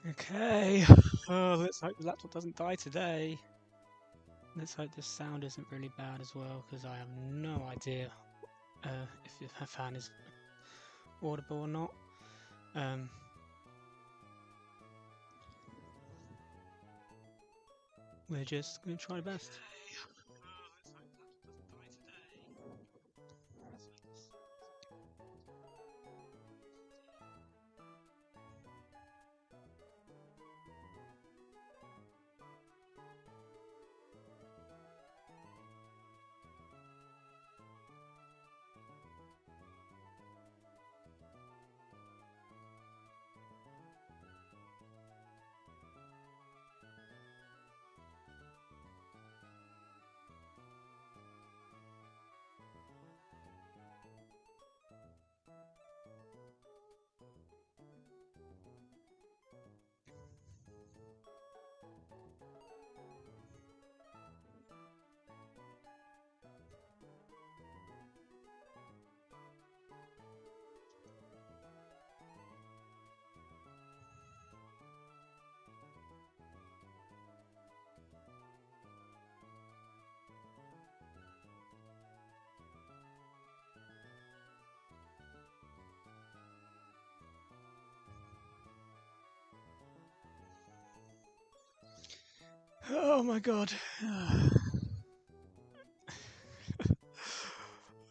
Okay. Oh, let's hope the laptop doesn't die today. Let's hope this sound isn't really bad as well, because I have no idea if her fan is audible or not. We're just going to try our best. Oh my god.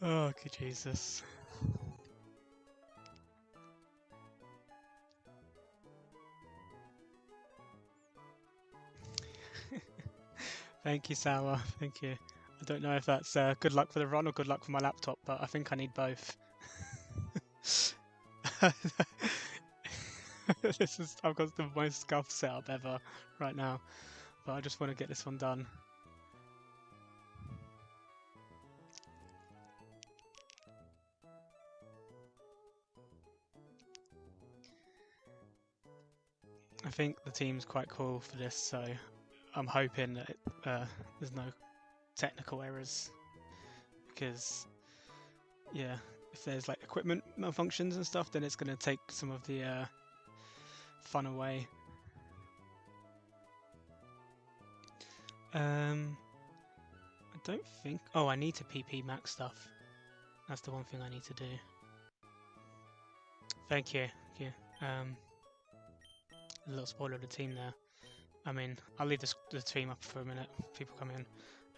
Oh, good Jesus. Thank you, Sour. Thank you. I don't know if that's good luck for the run or good luck for my laptop, but I think I need both. I've got the most scuffed setup ever right now, but I just want to get this one done. I think the team's quite cool for this, so I'm hoping that there's no technical errors, because yeah, if there's like equipment malfunctions and stuff, then it's going to take some of the fun away. I don't think. Oh, I need to PP max stuff. That's the one thing I need to do. Thank you. Thank you. A little spoiler of the team there. I mean, I'll leave the team up for a minute. People come in.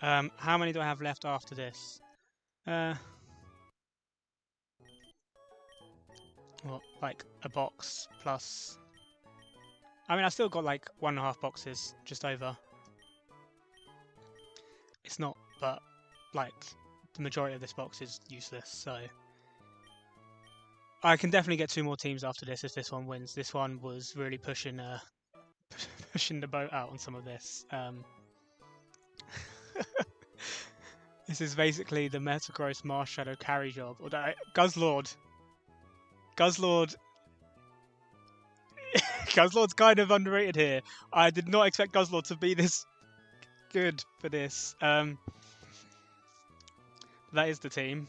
How many do I have left after this? What, like a box plus? I mean, I've still got like 1.5 boxes, just over. It's not, but like the majority of this box is useless, so I can definitely get 2 more teams after this if this one wins. This one was really pushing pushing the boat out on some of this. This is basically the Metagross Mars Shadow carry job. Or Guzzlord. Guzzlord's kind of underrated here. I did not expect Guzzlord to be this good for this. That is the team.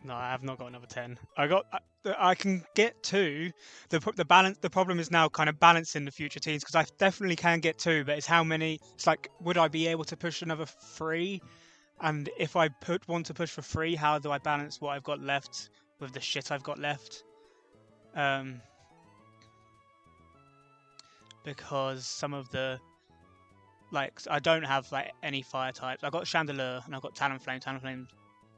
No, I have not got another 10. I can get 2. The problem is now kind of balancing the future teams, because I definitely can get 2, but it's how many. It's like, would I be able to push another 3? And if I want to push for 3, how do I balance what I've got left with the shit I've got left? Because some of the, like, I don't have like any fire types. I've got Chandelure and I've got Talonflame. Talonflame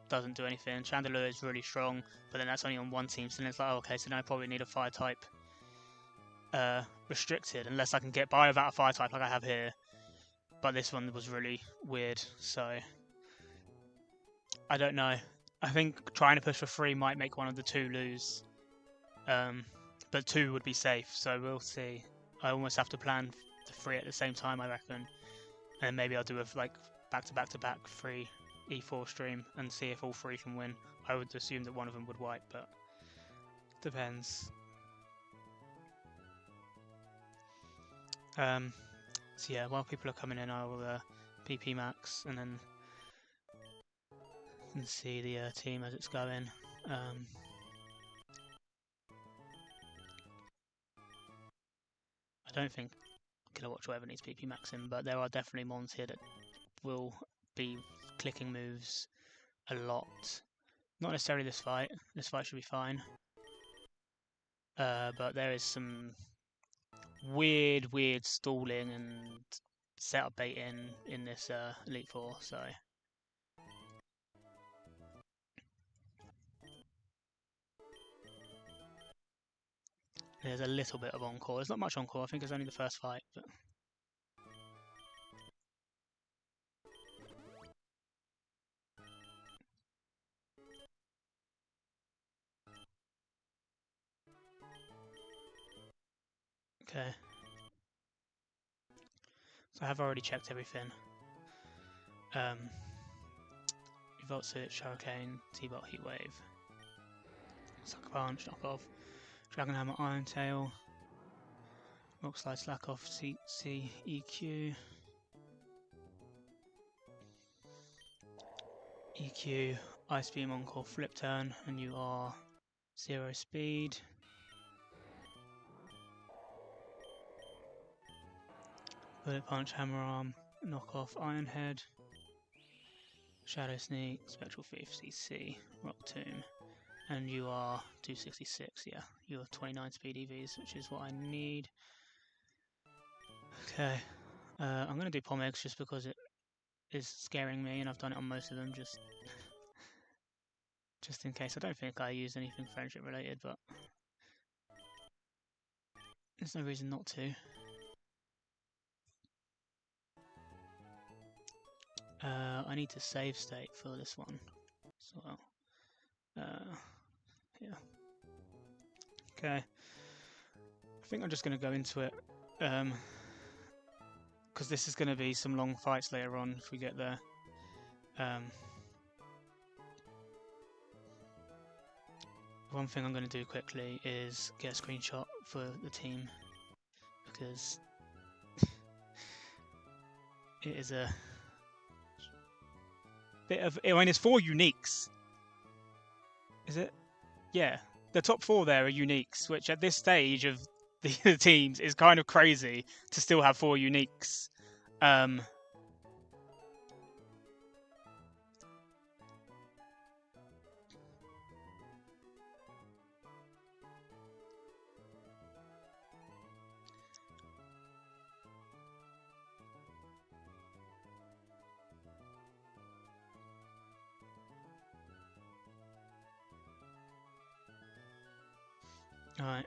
doesn't do anything. Chandelure is really strong, but then that's only on one team. So then it's like, oh, okay, so now I probably need a fire type restricted, unless I can get by without a fire type like I have here. But this one was really weird, so I don't know. I think trying to push for 3 might make one of the 2 lose. But 2 would be safe, so we'll see. I almost have to plan the 3 at the same time, I reckon. And maybe I'll do a like back-to-back-to-back 3 E4 stream and see if all 3 can win. I would assume that one of them would wipe, but depends. So yeah, while people are coming in, I will PP max and then see the team as it's going. I don't think Kilowatch will ever need to PP max him, but there are definitely mons here that will be clicking moves a lot. Not necessarily this fight. This fight should be fine. But there is some weird stalling and setup baiting in this Elite Four, so there's a little bit of encore. There's not much encore. I think it's only the first fight, but okay. So I have already checked everything. Revolt Switch, Hurricane, T-Bot, Heatwave, Sucker Punch, Knock Off, Dragon Hammer, Iron Tail, Rock Slide, Slack Off, C, EQ, EQ, Ice Beam, Encore, Flip Turn, and you are 0 speed. Bullet Punch, Hammer Arm, Knock Off, Iron Head, Shadow Sneak, Spectral Thief, CC, Rock Tomb, and you are 266, yeah, you are 29 speed EVs, which is what I need. Okay, I'm going to do Pom Eggs just because it is scaring me, and I've done it on most of them, just in case. I don't think I used anything friendship related, but there's no reason not to. I need to save state for this one as well. Yeah. Okay. I think I'm just going to go into it, because this is going to be some long fights later on if we get there. One thing I'm going to do quickly is get a screenshot for the team, because it is a bit of... I mean, it's 4 uniques. Is it? Yeah. The top 4 there are uniques, which at this stage of the teams is kind of crazy to still have 4 uniques. Alright,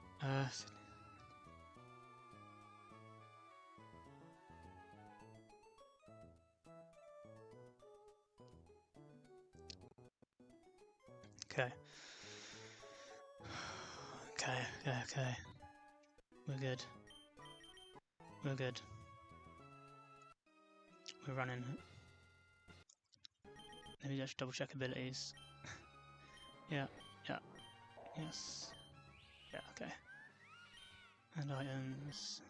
okay. Okay. We're good. We're running. Let me just double check abilities. Yeah. Yes. Yeah, okay. And items.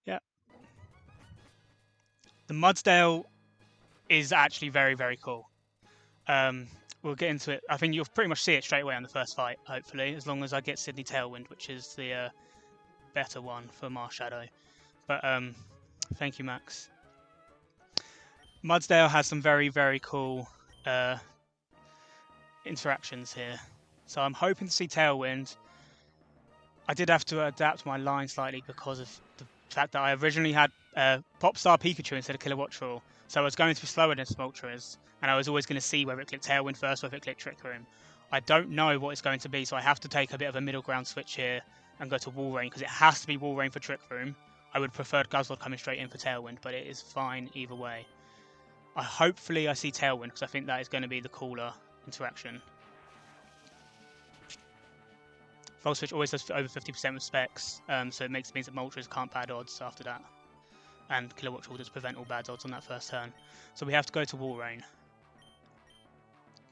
Yeah. The Mudsdale is actually very cool. We'll get into it. I think you'll pretty much see it straight away on the first fight, hopefully, as long as I get Sydney Tailwind, which is the better one for Mars Shadow. But thank you, Max. Mudsdale has some very cool interactions here. So I'm hoping to see Tailwind. I did have to adapt my line slightly because of the fact that I originally had Popstar Pikachu instead of Kilowattrel. So I was going to be slower than Smoltres, and I was always going to see whether it clicked Tailwind first or if it clicked Trick Room. I don't know what it's going to be, so I have to take a bit of a middle ground switch here and go to Wall Rain, because it has to be Wall Rain for Trick Room. I would prefer Guzzlord coming straight in for Tailwind, but it is fine either way. Hopefully I see Tailwind, because I think that is going to be the cooler interaction. Volt Switch always does over 50% with specs, so it means that Moltres can't bad odds after that. And Kilowattrel will just prevent all bad odds on that first turn. So we have to go to Wall Rain.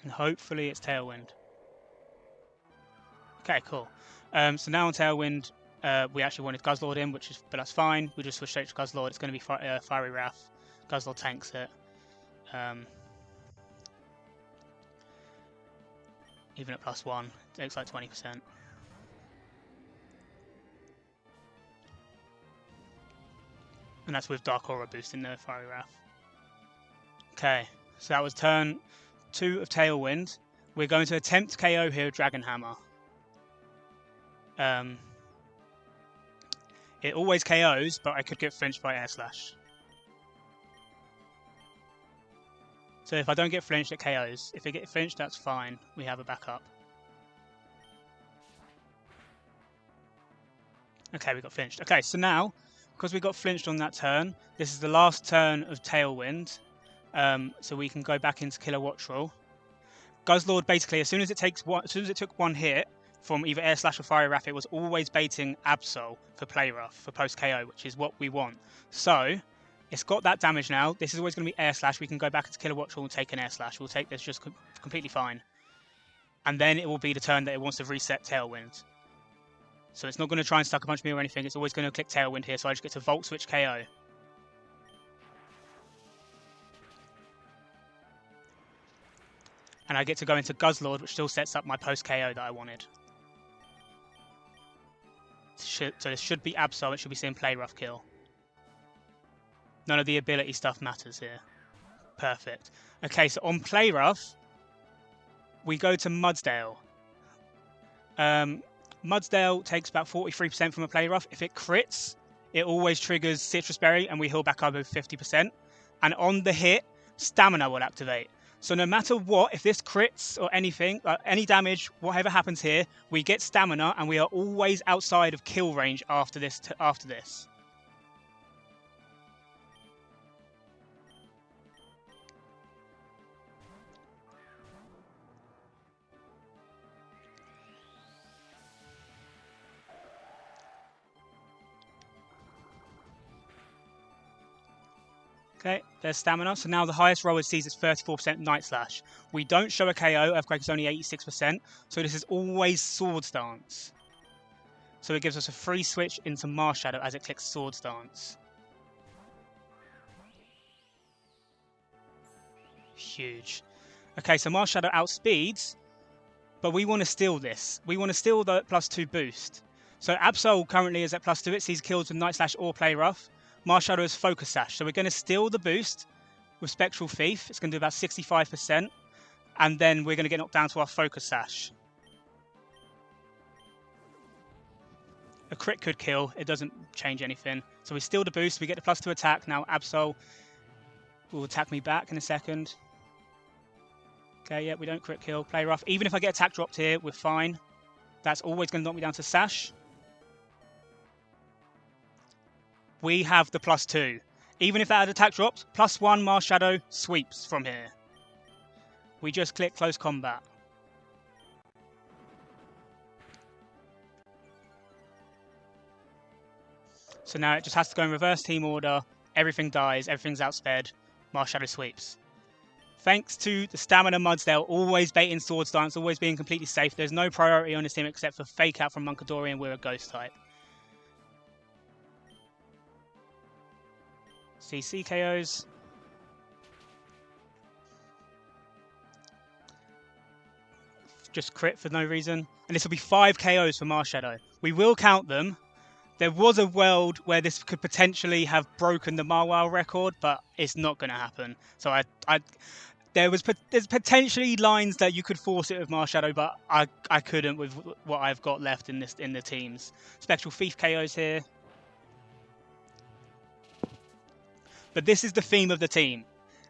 And hopefully it's Tailwind. Okay, cool. So now on Tailwind, we actually wanted Guzzlord in, but that's fine. We just switch straight to Guzzlord. It's going to be Fiery Wrath. Guzzlord tanks it. Even at +1, it takes like 20%. And that's with Dark Aura boosting the Fiery Wrath. Okay, so that was turn 2 of Tailwind. We're going to attempt KO here with Dragon Hammer. It always KOs, but I could get flinched by Air Slash. So if I don't get flinched, it KOs. If it gets flinched, that's fine. We have a backup. Okay, we got flinched. Okay, so now, because we got flinched on that turn, this is the last turn of Tailwind. So we can go back into Killer Watch Roll. Guzzlord basically, as soon as it took one hit from either Air Slash or Fiery Wrath, it was always baiting Absol for play rough, for post KO, which is what we want. So it's got that damage now. This is always going to be Air Slash. We can go back into Killer Watch Roll and take an Air Slash. We'll take this just completely fine. And then it will be the turn that it wants to reset Tailwind. So it's not going to try and Sucker Punch me or anything. It's always going to click Tailwind here, so I just get to Volt Switch KO. And I get to go into Guzzlord, which still sets up my post KO that I wanted. So this should be Absol. It should be seeing play rough kill. None of the ability stuff matters here. Perfect. Okay, so on play rough, we go to Mudsdale. Mudsdale takes about 43% from a play rough. If it crits, it always triggers Citrus Berry, and we heal back up over 50%. And on the hit, Stamina will activate. So no matter what, if this crits or anything, any damage, whatever happens here, we get Stamina, and we are always outside of kill range after this. Okay, there's Stamina. So now the highest roll it sees is 34% Night Slash. We don't show a KO. Earthquake is only 86%. So this is always Sword Stance. So it gives us a free switch into Mars Shadow as it clicks Sword Stance. Huge. Okay, so Mars Shadow outspeeds, but we want to steal this. We want to steal the +2 boost. So Absol currently is at +2. It sees kills with Night Slash or Play Rough. Mars Shadow is Focus Sash. So we're going to steal the boost with Spectral Thief. It's going to do about 65%. And then we're going to get knocked down to our Focus Sash. A crit could kill. It doesn't change anything. So we steal the boost. We get the +2 attack. Now Absol will attack me back in a second. Okay, yeah, we don't crit kill. Play rough. Even if I get attack dropped here, we're fine. That's always going to knock me down to Sash. We have the +2. Even if that had attack dropped, +1 Mars Shadow sweeps from here. We just click Close Combat. So now it just has to go in reverse team order. Everything dies, everything's outsped. Mars Shadow sweeps. Thanks to the Stamina Mudsdale always baiting Sword Stance, always being completely safe. There's no priority on this team except for Fake Out from Munkadori, and we're a Ghost type. CC KOs. Just crit for no reason. And this will be 5 KOs for Mars Shadow. We will count them. There was a world where this could potentially have broken the Marwell record, but it's not going to happen. So there's potentially lines that you could force it with Mars Shadow, but I couldn't with what I've got left in the teams. Spectral Thief KOs here. But this is the theme of the team.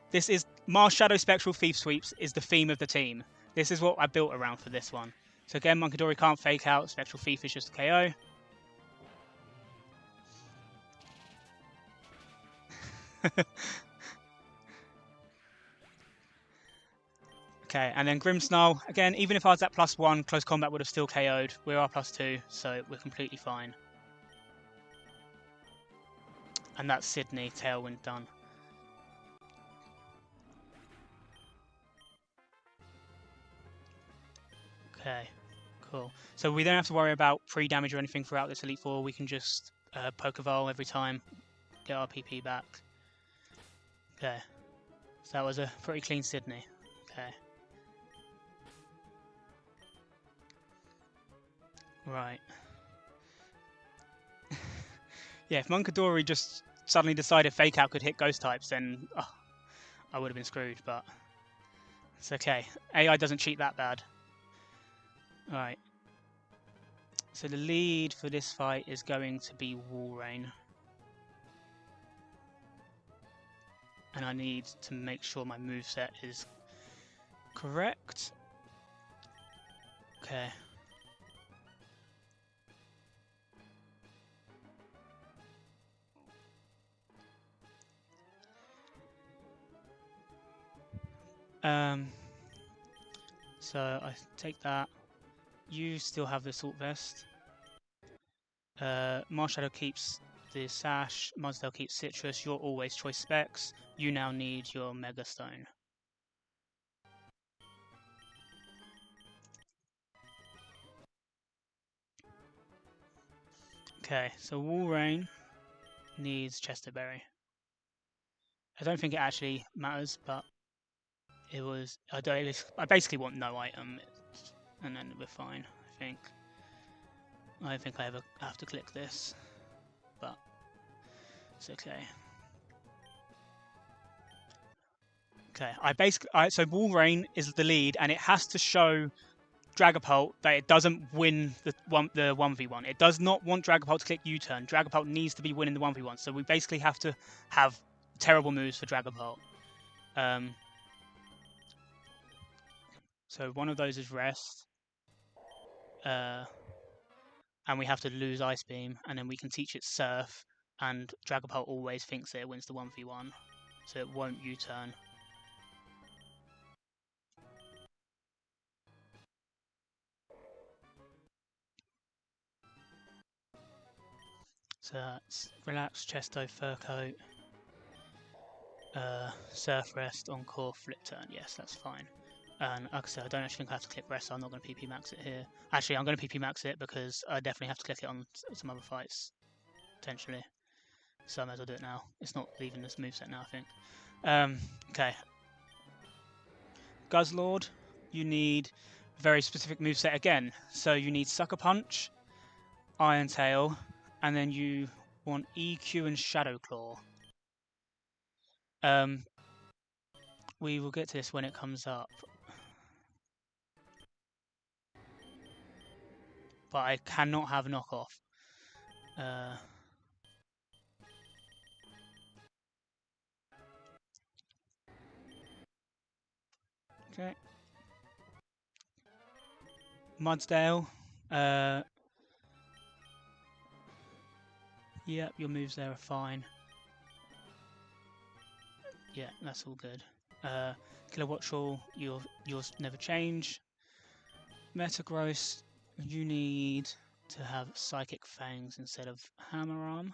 This is Mars Shadow Spectral Thief sweeps is the theme of the team. This is what I built around for this one. So again, Munkadori can't Fake Out. Spectral Thief is just a KO. Okay, and then Grimmsnarl. Again, even if I was at +1, Close Combat would have still KO'd. We are +2, so we're completely fine. And that's Sydney, Tailwind done. Okay, cool. So we don't have to worry about pre-damage or anything throughout this Elite Four. We can just Pokeball every time, get our PP back. Okay, so that was a pretty clean Sydney. Okay. Right. Yeah, if Munkadori just suddenly decided Fake Out could hit ghost types, then I would have been screwed, but it's okay. AI doesn't cheat that bad. Alright. So the lead for this fight is going to be Walrein. And I need to make sure my moveset is correct. Okay. So I take that. You still have the Assault Vest. Marshadow keeps the Sash. Mudsdale keeps Citrus. You're always Choice Specs. You now need your Mega Stone. Okay, so Walrein needs Chesterberry. I don't think it actually matters, but it was. I basically want no item, and then we're fine. I don't think I ever have to click this, but it's okay. Okay, so Walrein is the lead, and it has to show Dragapult that it doesn't win the 1v1. It does not want Dragapult to click U-turn. Dragapult needs to be winning the 1v1, so we basically have to have terrible moves for Dragapult. So one of those is Rest. And we have to lose Ice Beam, and then we can teach it Surf, and Dragapult always thinks that it wins the 1v1, so it won't U-turn. So that's Relax, Chesto, Fur Coat, Surf, Rest, Encore, Flip Turn. Yes, that's fine. And like I said, I don't actually think I have to click Rest, so I'm not going to PP max it here. Actually, I'm going to PP max it because I definitely have to click it on some other fights, potentially. So I might as well do it now. It's not leaving this moveset now, I think. Okay. Guzzlord, you need a very specific moveset again. So you need Sucker Punch, Iron Tail, and then you want EQ and Shadow Claw. We will get to this when it comes up. But I cannot have knockoff. Okay. Mudsdale. Yep, your moves there are fine. Yeah, that's all good. Killer Watchall, yours never change. Metagross, you need to have Psychic Fangs instead of Hammer Arm.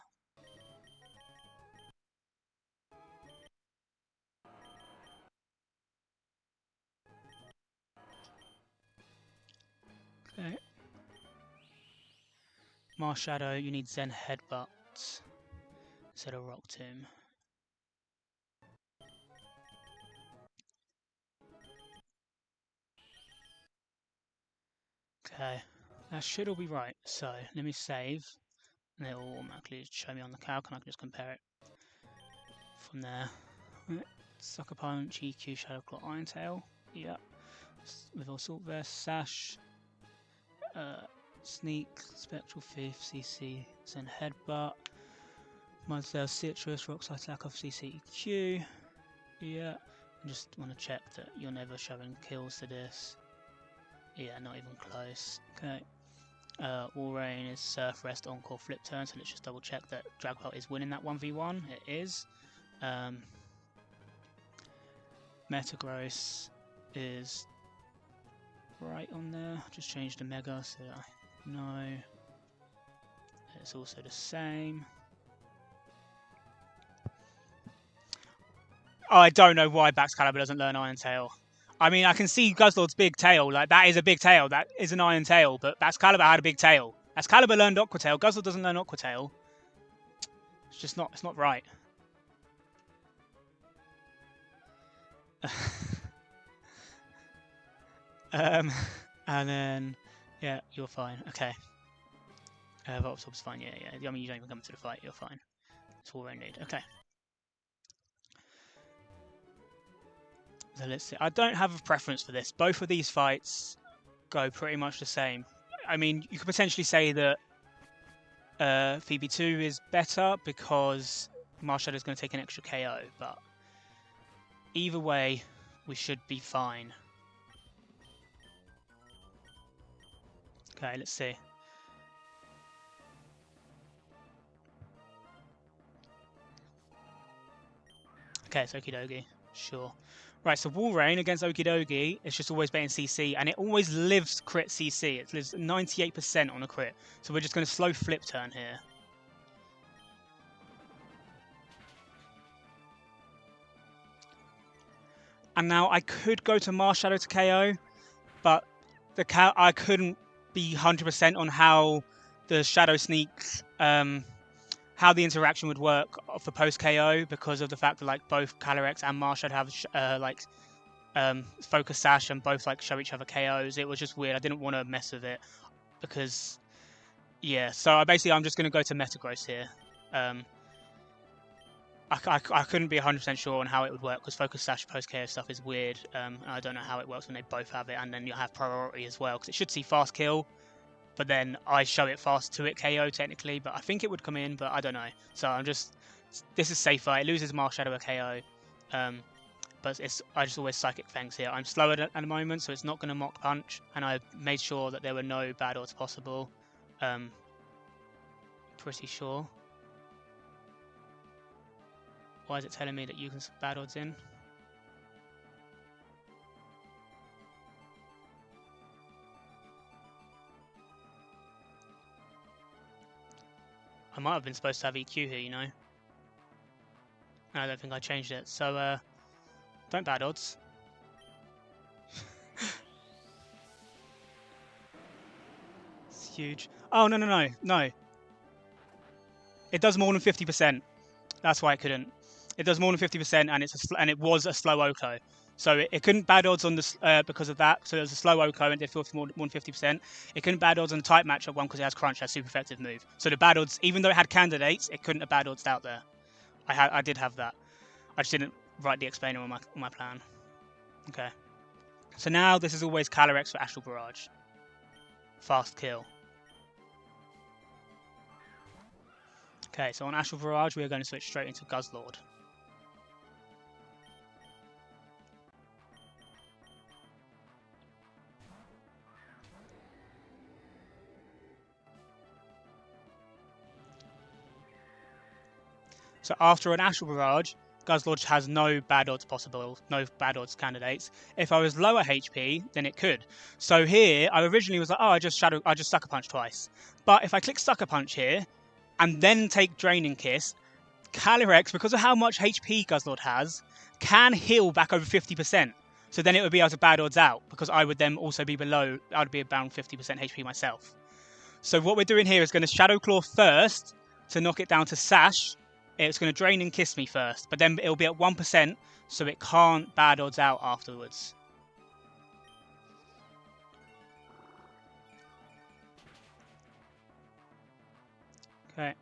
Okay. Marshadow, you need Zen Headbutt instead of Rock Tomb. Okay, that should all be right. So let me save, and it will automatically show me on the calc, and I can just compare it from there. Right. Sucker Punch, EQ, Shadow Claw, Iron Tail. Yep. With Assault Vest, Sash, Sneak, Spectral Thief, CC, Zen Headbutt, Mudsdale, Citrus, Rockside Lack of CCQ. Yeah. I just want to check that you're never showing kills to this. Yeah, not even close. Okay. Walrein is Surf, Rest, Encore, Flip Turn, so let's just double check that Dragapult is winning that 1v1. It is. Metagross is right on there. Just changed the Mega so I know it's also the same. Oh, I don't know why Baxcalibur doesn't learn Iron Tail. I mean, I can see Guzzlord's big tail. Like, that is a big tail. That is an Iron Tail. But Baxcalibur had a big tail. Baxcalibur learned Aqua Tail. Guzzlord doesn't learn Aqua Tail. It's just not. It's not right. And then, yeah, you're fine. Okay. Volpstorp's fine. Yeah. I mean, you don't even come to the fight. You're fine. It's all I need. Okay. So let's see. I don't have a preference for this. Both of these fights go pretty much the same. I mean, you could potentially say that Phoebe 2 is better because Marshadow is going to take an extra KO, but either way, we should be fine. Okay, let's see. Okay, it's Okie Dokie. Sure. Right, so Wall Rain against Okie Dokie is just always betting CC, and it always lives crit CC. It lives 98% on a crit. So we're just going to slow flip turn here. And now I could go to Marshadow to KO, but I couldn't be 100% on how the Shadow Sneaks, how the interaction would work for post KO because of the fact that like both Calyrex and Marshadow have focus sash and both like show each other KOs. It was just weird. I didn't want to mess with it because yeah. So I'm just going to go to Metagross here. I couldn't be 100% sure on how it would work because focus sash post KO stuff is weird. And I don't know how it works when they both have it, and then you'll have priority as well because it should see fast kill. But then I show it fast to it KO technically, but I think it would come in, but I don't know. So this is safer. It loses Marshadow a KO, but I just always Psychic Fangs here. I'm slower at the moment, so it's not going to Mock Punch, and I made sure that there were no bad odds possible. Pretty sure. Why is it telling me that you can bad odds in? I might have been supposed to have EQ here, you know. I don't think I changed it. So, don't bad odds. It's huge. Oh, no. It does more than 50%. That's why I couldn't. It does more than 50%, and it was a slow Oko. So it couldn't bad odds on this because of that. So it was a slow Oko and did feel more than 50%. It couldn't bad odds on the type matchup one because it has Crunch, has super effective move. So the bad odds, even though it had candidates, it couldn't have bad odds out there. I did have that. I just didn't write the explainer on my plan. Okay. So now this is always Calyrex for Astral Barrage. Fast kill. Okay, so on Astral Barrage we are going to switch straight into Guzzlord. So after an Astral Barrage, Guzzlord has no bad odds possible, no bad odds candidates. If I was lower HP, then it could. So here, I originally was like, oh, I just Sucker Punch twice. But if I click Sucker Punch here, and then take Draining Kiss, Calyrex, because of how much HP Guzzlord has, can heal back over 50%. So then it would be able to bad odds out, because I would then also be below, I would be around 50% HP myself. So what we're doing here is going to Shadow Claw first, to knock it down to Sash. It's going to Drain and Kiss me first, but then it'll be at 1%, so it can't bad odds out afterwards. Okay.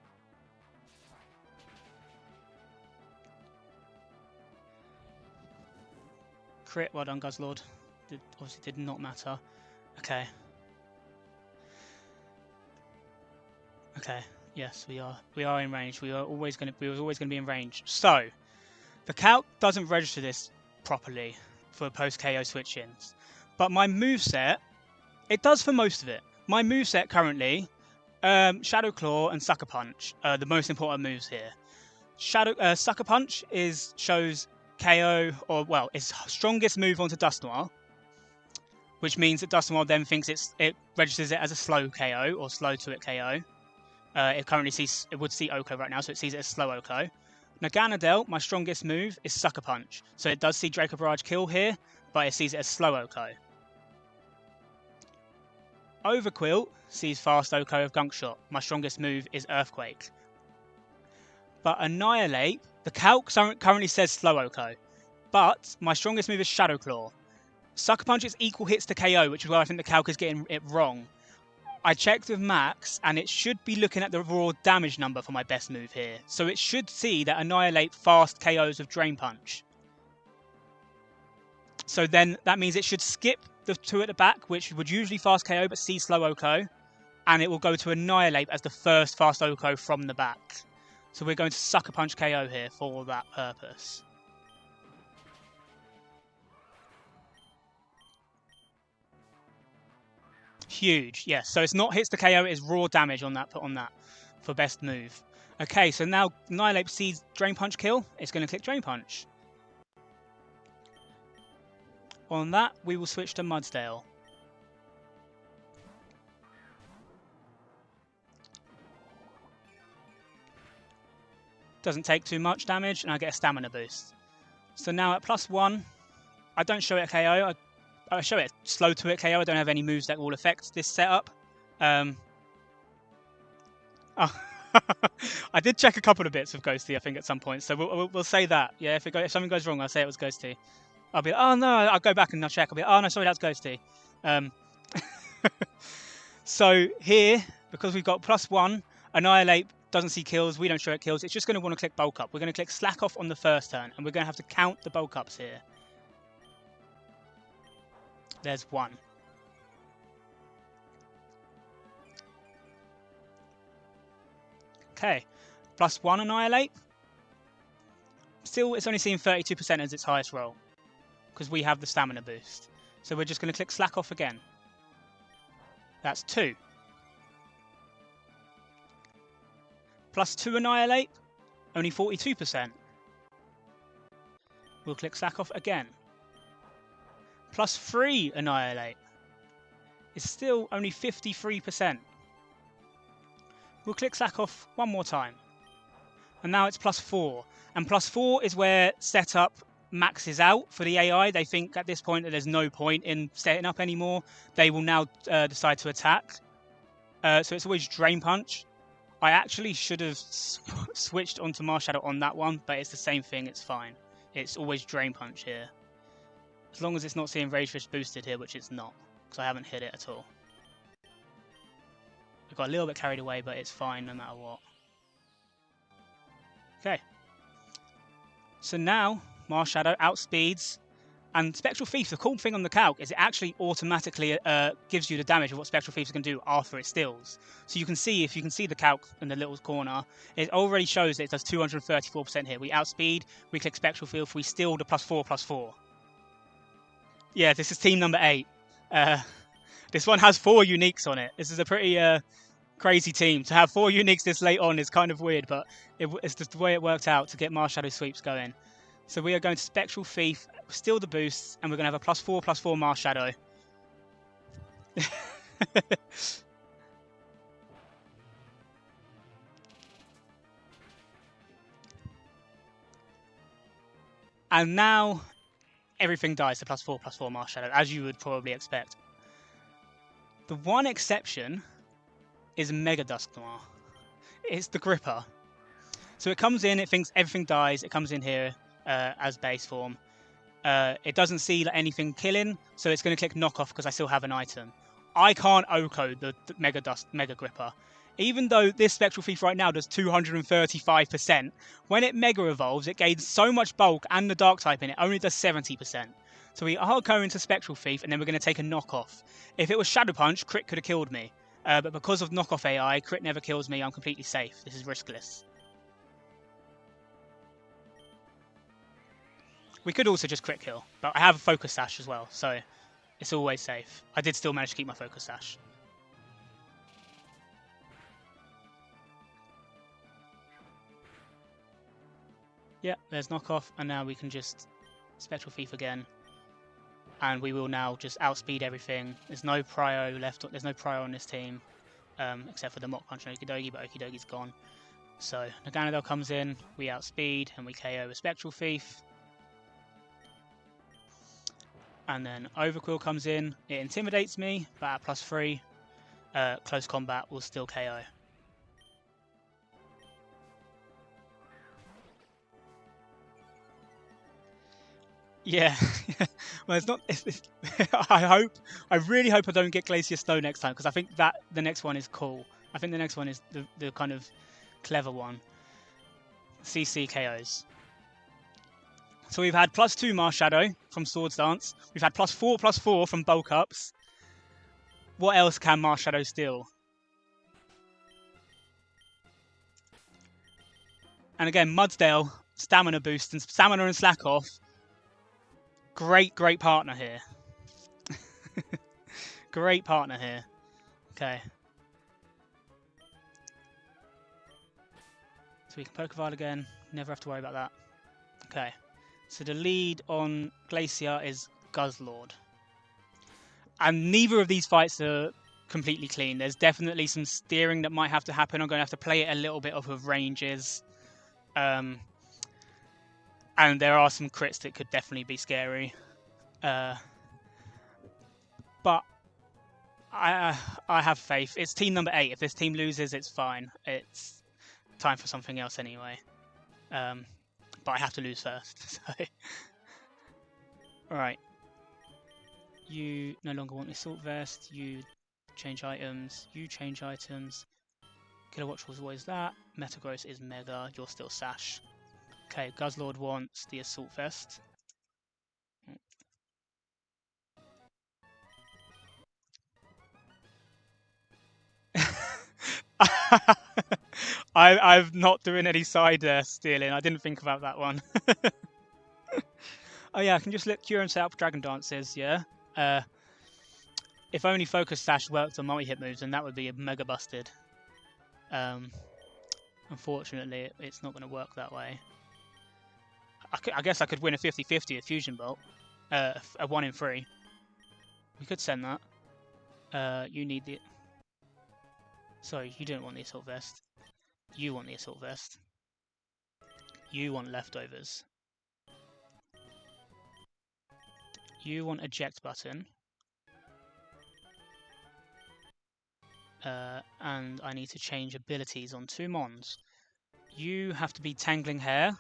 Crit, well done, Guzzlord. Obviously did not matter. Okay. Okay. Yes, we are in range. We were always going to be in range. So, the calc doesn't register this properly for post KO switch-ins, but my moveset, it does for most of it. My moveset currently, Shadow Claw and Sucker Punch are the most important moves here. Sucker Punch shows KO, or well, its strongest move onto Dusknoir, which means that Dusknoir then thinks it registers it as a slow KO or slow to it KO. It would see Oko right now, so it sees it as slow Oko. Naganadel, my strongest move, is Sucker Punch. So it does see Draco Barrage kill here, but it sees it as slow Oko. Overquilt sees fast Oko of Gunk Shot. My strongest move is Earthquake. But Annihilate, the calc currently says slow Oko, but my strongest move is Shadow Claw. Sucker Punch is equal hits to KO, which is where I think the calc is getting it wrong. I checked with Max, and it should be looking at the raw damage number for my best move here. So it should see that Annihilate fast KOs with Drain Punch. So then that means it should skip the 2 at the back, which would usually fast KO but see slow OHKO. And it will go to Annihilate as the first fast OHKO from the back. So we're going to Sucker Punch KO here for that purpose. Huge, yes. So it's not hits the KO, it is raw damage on that for best move. Okay, so now Annihilate sees Drain Punch kill. It's going to click Drain Punch. On that, we will switch to Mudsdale. Doesn't take too much damage, and I get a stamina boost. So now at +1, I don't show it a KO. I show it slow to it KO. I don't have any moves that will affect this setup. I did check a couple of bits of Ghosty, I think, at some point. So we'll say that. Yeah, if something goes wrong, I'll say it was Ghosty. I'll be like, oh no, I'll go back and I'll check. I'll be like, oh no, sorry, that's Ghosty. So here, because we've got +1, Annihilate doesn't see kills, we don't show it kills, it's just going to want to click bulk up. We're going to click slack off on the first turn, and we're going to have to count the bulk ups here. There's 1. Okay, +1 Annihilate. Still, it's only seeing 32% as its highest roll, because we have the stamina boost. So we're just going to click slack off again. That's 2. +2 Annihilate, only 42%. We'll click slack off again. +3 Annihilate. It's still only 53%. We'll click slack off one more time. And now it's +4. And +4 is where setup maxes out for the AI. They think at this point that there's no point in setting up anymore. They will now decide to attack. So it's always Drain Punch. I actually should have switched onto Marshadow on that one, but it's the same thing, it's fine. It's always Drain Punch here. As long as it's not seeing Rage Fist boosted here, which it's not, because I haven't hit it at all. I got a little bit carried away, but it's fine no matter what. Okay. So now, Marshadow outspeeds, and Spectral Thief, the cool thing on the calc is it actually automatically gives you the damage of what Spectral Thief is going to do after it stills. So you can see, if you can see the calc in the little corner, it already shows that it does 234% here. We outspeed, we click Spectral Thief, we still the +4/+4. Yeah, this is team number 8. This one has 4 uniques on it. This is a pretty crazy team. To have 4 uniques this late on is kind of weird, but it's just the way it worked out to get Marshadow sweeps going. So we are going to Spectral Thief, steal the boosts, and we're going to have a +4/+4 Marshadow. And now everything dies to +4/+4 Marshadow, as you would probably expect. The one exception is Mega Dusk Noir. It's the Gripper. So it comes in, it thinks everything dies, it comes in here as base form. It doesn't see anything killing, so it's going to click knock off because I still have an item. I can't OHKO the Mega Gripper. Even though this Spectral Thief right now does 235%, when it Mega Evolves, it gains so much bulk and the Dark type in it only does 70%. So we are going to Spectral Thief, and then we're going to take a knockoff. If it was Shadow Punch, Crit could have killed me. But because of knockoff AI, Crit never kills me, I'm completely safe. This is riskless. We could also just crit kill, but I have a focus sash as well, so it's always safe. I did still manage to keep my focus sash. Yeah, there's knockoff, and now we can just Spectral Thief again. And we will now just outspeed everything. There's no prio left, there's no prio on this team, except for the Mach Punch and Okidogi, but Okidogi's gone. So Naganadel comes in, we outspeed, and we KO with Spectral Thief. And then Overquill comes in, it intimidates me, but at +3, close combat will still KO. Yeah. Well, it's not. I really hope I don't get Glacier Snow next time, because I think that the next one is cool. I think the next one is the kind of clever one. CC KOs. So we've had +2 Mars Shadow from Swords Dance. We've had +4/+4 from Bulk Ups. What else can Mars Shadow steal? And again, Mudsdale, stamina boost and stamina and slack off. Great partner here. Great partner here. Okay. So we can Pokeball again. Never have to worry about that. Okay. So the lead on Glacier is Guzzlord. And neither of these fights are completely clean. There's definitely some steering that might have to happen. I'm going to have to play it a little bit off of ranges. And there are some crits that could definitely be scary. But I have faith. It's team number 8. If this team loses, it's fine. It's time for something else anyway. But I have to lose first. So. Alright. You no longer want the Assault Vest. You change items. You change items. Kilowatts was always that. Metagross is Mega. You're still Sash. Okay, Guzzlord wants the Assault Vest. I'm not doing any side stealing. I didn't think about that one. Oh yeah, I can just let Cure and set up Dragon Dances, yeah? If only Focus Sash worked on multi-hit moves, then that would be mega busted. Unfortunately, it's not going to work that way. I guess I could win a 50-50 at Fusion Bolt. A 1 in 3. We could send that. You need the... Sorry, you don't want the Assault Vest. You want the Assault Vest. You want Leftovers. You want Eject Button. And I need to change abilities on 2 Mons. You have to be Tangling Hair.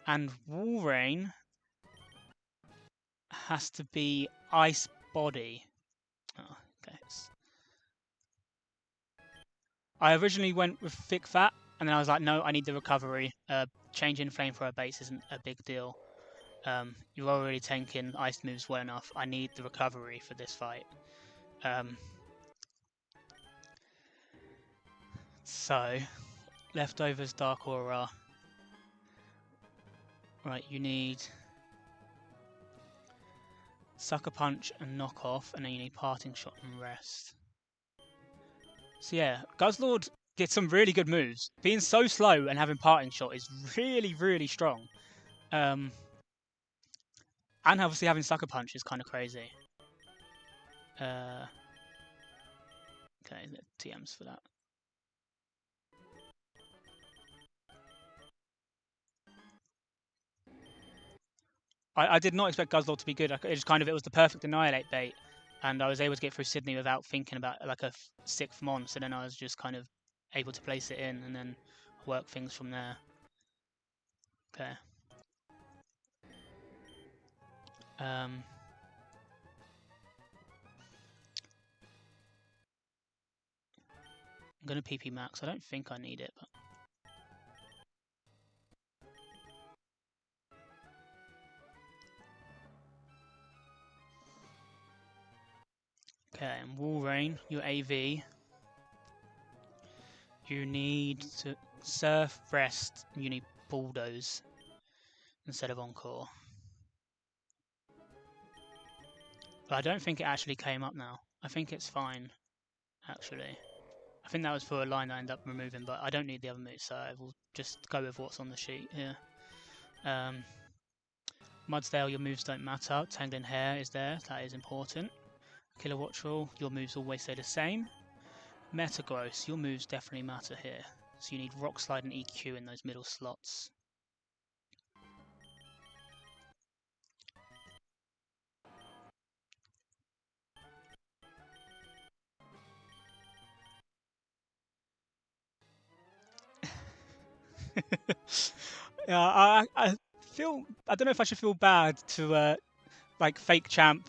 And Walrein has to be Ice Body. Oh, okay. I originally went with Thick Fat, and then I was like, no, I need the recovery. Changing Flamethrower base isn't a big deal. You're already tanking ice moves well enough. I need the recovery for this fight. So, Leftovers, Dark Aura. Right, you need Sucker Punch and Knock Off, and then you need Parting Shot and Rest. So yeah, Guzzlord did some really good moves. Being so slow and having Parting Shot is really, really strong. And obviously having Sucker Punch is kind of crazy. Okay, TMs for that. I did not expect Guzzlord to be good. It was the perfect Annihilate bait, and I was able to get through Sydney without thinking about like a 6th Mon, so then I was just kind of able to place it in and then work things from there. Okay. I'm going to PP Max. I don't think I need it, but... Okay, and Walrein, your AV. You need to Surf, Rest, and you need Bulldoze instead of Encore. But I don't think it actually came up now. I think it's fine, actually. I think that was for a line that I ended up removing, but I don't need the other moves, so I will just go with what's on the sheet here. Mudsdale, your moves don't matter. Tangling Hair is there, that is important. Kilowattrel, your moves always stay the same. Metagross, your moves definitely matter here. So you need Rock Slide and EQ in those middle slots. Yeah, I I don't know if I should feel bad to like fake champ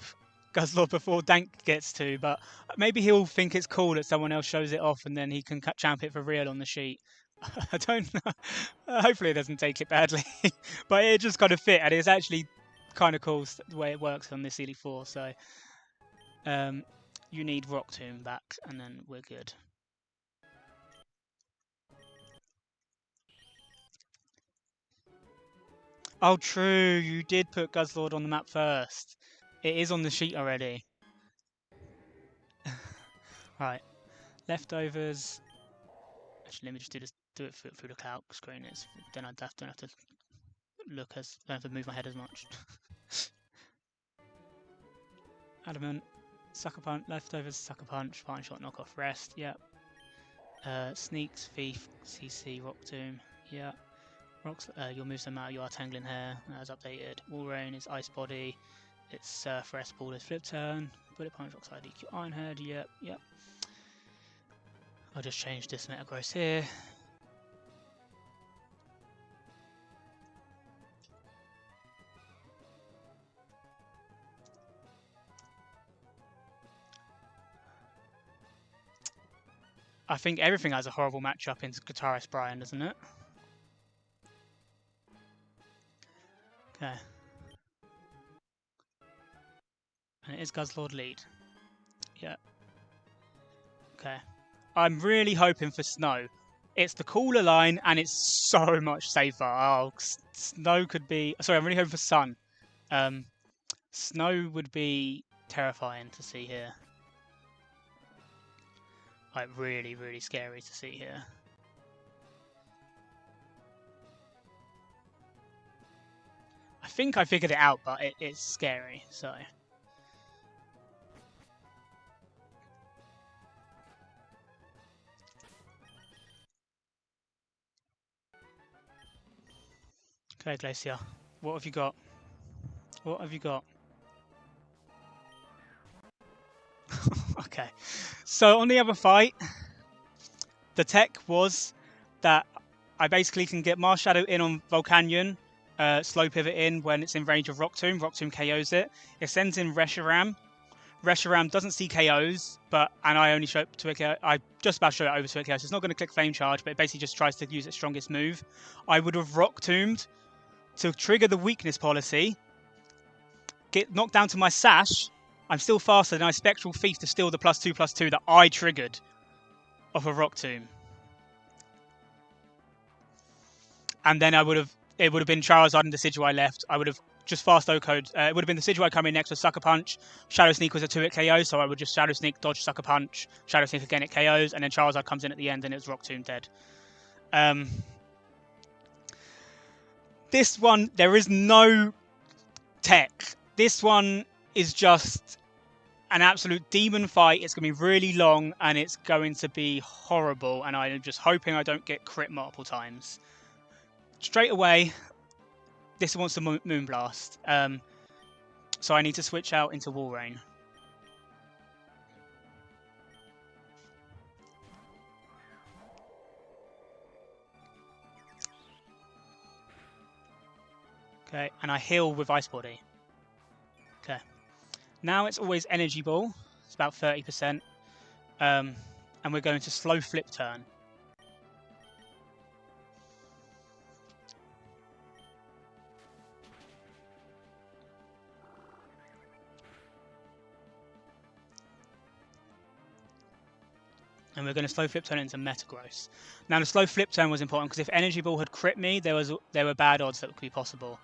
Guzzlord before Dank gets to, but maybe he'll think it's cool that someone else shows it off and then he can champ it for real on the sheet. I don't know. Hopefully it doesn't take it badly, but it just kind of fit, and it's actually kind of cool the way it works on this Elite 4. So you need Rock Tomb back, and then we're good. Oh, true. You did put Guzzlord on the map first. It is on the sheet already. Right. Leftovers. Actually, let me just do it through the calc screen. Then I don't have to look don't have to move my head as much. Adamant, Sucker Punch, Leftovers, Sucker Punch, Fighting Shot, Knockoff, Rest. Yep. Sneaks, Thief, CC, Rock Tomb. Yep. Rocks, you'll move some out, you are Tangling Hair, as updated. Wall Rain is Ice Body, it's Surf, Rest, Ball is Flip Turn, Bullet Punch, Oxide, EQ, Iron Head, yep. I'll just change this Metagross here. I think everything has a horrible matchup in Guitarist Brian, doesn't it? Okay. And it is Guzzlord lead. Yeah. Okay. I'm really hoping for Snow. It's the cooler line and it's so much safer. Oh, Snow could be... Sorry, I'm really hoping for Sun. Snow would be terrifying to see here. Like, really, really scary to see here. I think I figured it out, but it's scary, so... Okay, Glacier. What have you got? What have you got? Okay. So on the other fight, the tech was that I basically can get Mars Shadow in on Volcanion, slow pivot in when it's in range of Rock Tomb. Rock Tomb KOs it. It sends in Reshiram. Reshiram doesn't see KOs, and I only show it to a KO. I just about show it over to a KO, so it's not going to click Flame Charge, but it basically just tries to use its strongest move. I would have Rock Tombed to trigger the weakness policy, get knocked down to my Sash. I'm still faster than I Spectral Thief to steal the +2/+2 that I triggered off a Rock Tomb. And then it would have been Charizard and Decidueye left. I would have just fast O-code. It would have been the Decidueye coming next with Sucker Punch. Shadow Sneak was a 2-hit KO, so I would just Shadow Sneak, dodge Sucker Punch, Shadow Sneak again, it KOs, and then Charizard comes in at the end and it's Rock Tomb dead. This one, there is no tech. This one is just an absolute demon fight. It's going to be really long and it's going to be horrible, and I'm just hoping I don't get crit multiple times. Straight away, this wants to Moonblast. So I need to switch out into Wall Rain. Okay, and I heal with Ice Body. Okay. Now it's always Energy Ball. It's about 30%. And we're going to slow Flip Turn. And we're going to slow Flip Turn into Metagross. Now the slow Flip Turn was important because if Energy Ball had crit me, there were bad odds that could be possible.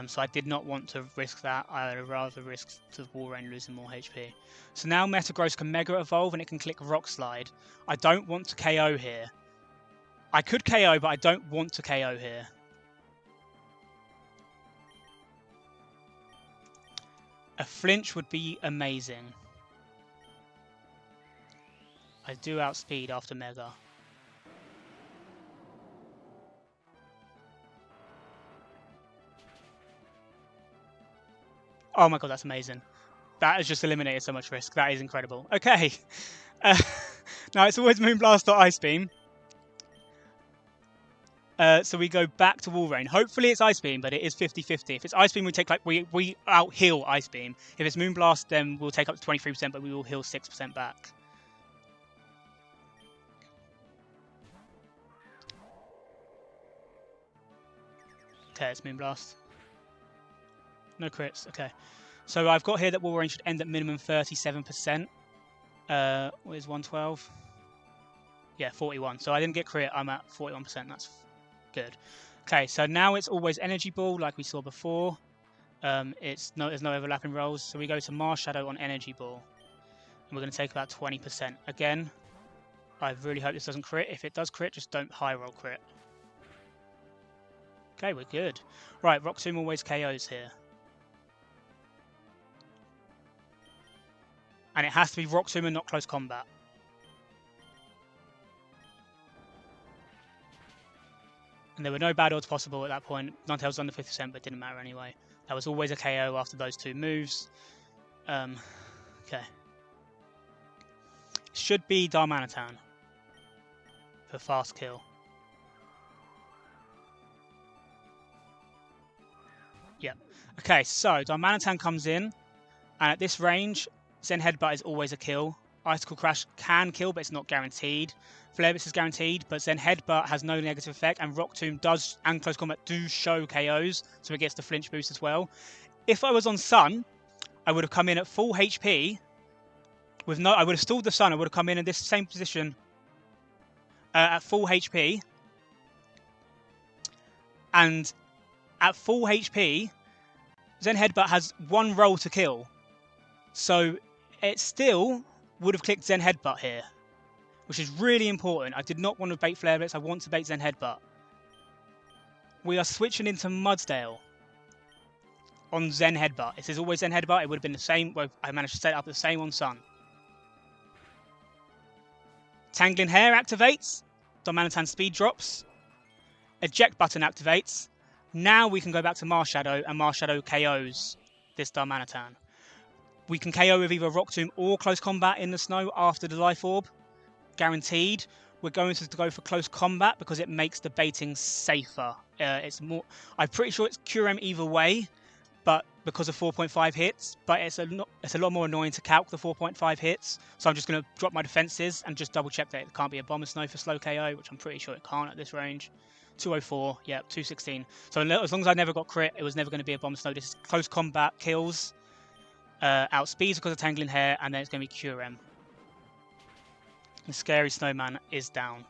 So I did not want to risk that. I would rather risk the Wall Rain losing more HP. So now Metagross can Mega Evolve and it can click Rock Slide. I don't want to KO here. I could KO, but I don't want to KO here. A flinch would be amazing. I do outspeed after Mega. Oh my god, that's amazing. That has just eliminated so much risk. That is incredible. Okay. Now it's always Moonblast or Ice Beam. So we go back to Wall Rain. Hopefully it's Ice Beam, but it is 50-50. If it's Ice Beam, we take we out heal Ice Beam. If it's Moonblast, then we'll take up to 23%, but we will heal 6% back. Okay, it's Moonblast. No crits. Okay. So I've got here that Wall Rain should end at minimum 37%. What is 112? Yeah, 41. So I didn't get crit. I'm at 41%. That's good. Okay, so now it's always Energy Ball like we saw before. There's no overlapping rolls. So we go to Mars Shadow on Energy Ball. And we're going to take about 20%. Again, I really hope this doesn't crit. If it does crit, just don't high roll crit. Okay, we're good. Right, Rock Tomb always KOs here. And it has to be Rock Tomb and not close combat. And there were no bad odds possible at that point. Ninetales was under 50%, but it didn't matter anyway. That was always a KO after those two moves. Okay. Should be Darmanitan for fast kill. Yep. Okay, so Darmanitan comes in, and at this range, Zen Headbutt is always a kill. Icicle Crash can kill, but it's not guaranteed. Flare Blitz is guaranteed, but Zen Headbutt has no negative effect, and Rock Tomb does, and Close Combat do show KOs, so it gets the flinch boost as well. If I was on Sun, I would have come in at full HP. I would have stalled the Sun. I would have come in this same position at full HP, and at full HP, Zen Headbutt has one roll to kill, so it still would have clicked Zen Headbutt here, which is really important. I did not want to bait Flare Blitz, I want to bait Zen Headbutt. We are switching into Mudsdale on Zen Headbutt. It is always Zen Headbutt, it would have been the same, well, I managed to set it up the same on Sun. Tangling Hair activates, Darmanitan speed drops, Eject button activates. Now we can go back to Mars Shadow, and Mars Shadow KOs this Darmanitan. We can KO with either Rock Tomb or Close Combat in the snow after the Life Orb. Guaranteed. We're going to go for Close Combat because it makes the baiting safer. It's more. I'm pretty sure it's QRM either way, but because of 4.5 hits. But it's a lot more annoying to calc the 4.5 hits. So I'm just going to drop my defenses and just double check that it can't be a Bomber Snow for slow KO, which I'm pretty sure it can't at this range. 204, yeah, 216. So as long as I never got crit, it was never going to be a Bomber Snow. This is Close Combat kills. Outspeeds because of Tangling Hair, and then it's going to be QRM. The Scary Snowman is down.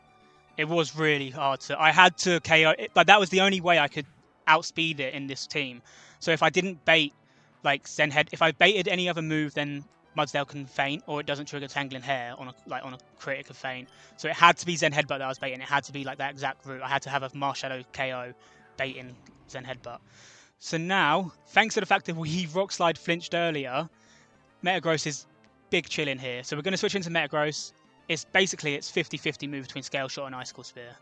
It was really hard to... I had to KO it, but that was the only way I could outspeed it in this team. So if I didn't bait like Zen Head... If I baited any other move, then Mudsdale can feint, or it doesn't trigger Tangling Hair on a critical feint. So it had to be Zen Headbutt that I was baiting. It had to be like that exact route. I had to have a Mars Shadow KO baiting Zen Headbutt. So now, thanks to the fact that we Rock Slide flinched earlier, Metagross is big chilling here. So we're going to switch into Metagross. It's 50-50 move between Scale Shot and Icicle Spear.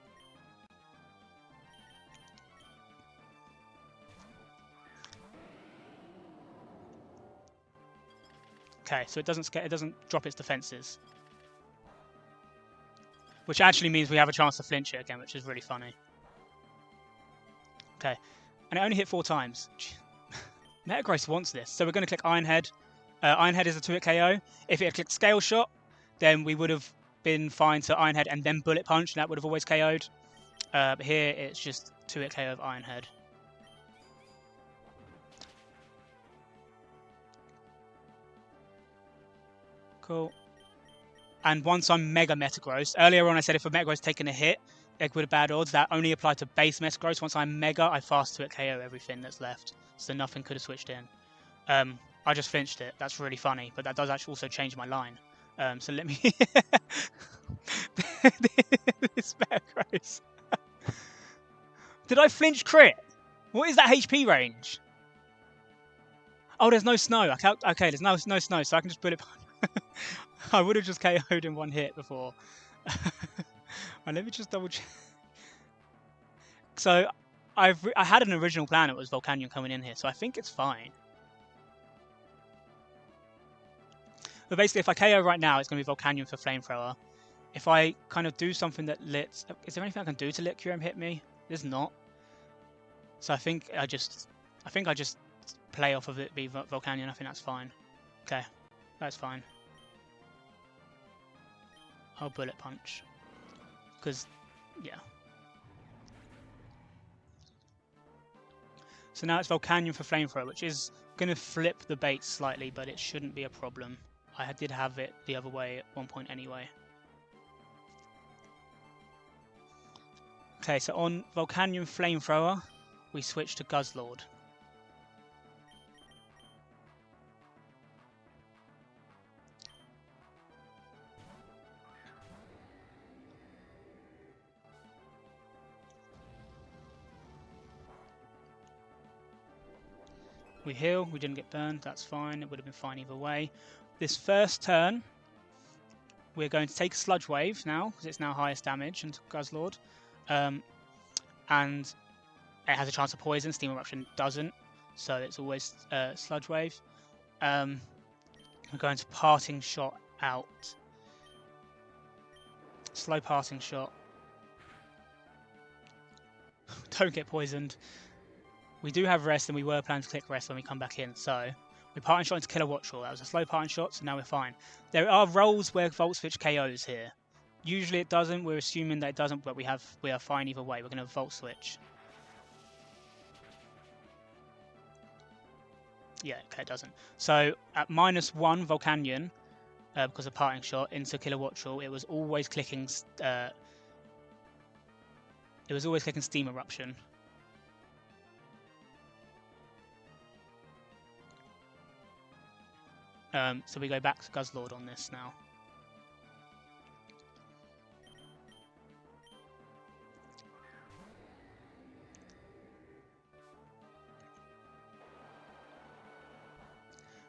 Okay, so it doesn't drop its defenses, which actually means we have a chance to flinch it again, which is really funny. Okay, and it only hit 4 times. Metagross wants this, so we're going to click Iron Head. Iron Head is a 2-hit KO. If it had clicked Scale Shot, then we would have been fine to Iron Head and then Bullet Punch, and that would have always KO'd. But here it's just 2-hit KO of Iron Head. Cool. And once I'm Mega Metagross, earlier on I said if a Metagross taken a hit, it would have bad odds. That only applied to base Metagross. Once I'm Mega, I fast 2-hit KO everything that's left. So nothing could have switched in. I just flinched it. That's really funny, but that does actually also change my line. So let me... This Metagross. Did I flinch crit? What is that HP range? Oh, there's no snow. Okay, there's no snow, so I can just Bullet Punch. I would have just KO'd in one hit before. And let me just double check. So I had an original plan. It was Volcanion coming in here, so I think it's fine. But basically, if I KO right now, it's going to be Volcanion for Flamethrower. If I kind of do something that lets... Is there anything I can do to let QRM hit me? It's not. So I think I just play off of it be Volcanion. I think that's fine. Okay, that's fine. I'll Bullet Punch. Because, yeah. So now it's Volcanion for Flamethrower, which is going to flip the bait slightly, but it shouldn't be a problem. I did have it the other way at one point anyway. Okay, so on Volcanion Flamethrower, we switch to Guzzlord. We heal, we didn't get burned, that's fine, it would have been fine either way. This first turn, we're going to take a Sludge Wave now, because it's now highest damage into Guzzlord. And it has a chance of poison, Steam Eruption doesn't, so it's always Sludge Wave. We're going to Parting Shot out. Slow Parting Shot. Don't get poisoned. We do have rest, and we were planning to click rest when we come back in, so we Parting Shot into Killer Watchful. That was a slow Parting Shot, so now we're fine. There are rolls where Volt Switch KOs here. Usually it doesn't, we're assuming that it doesn't, but we are fine either way. We're going to Volt Switch. Yeah, okay, it doesn't. So at -1 Volcanion, because of Parting Shot into Killer Watchful, it was always clicking Steam Eruption. So we go back to Guzzlord on this now.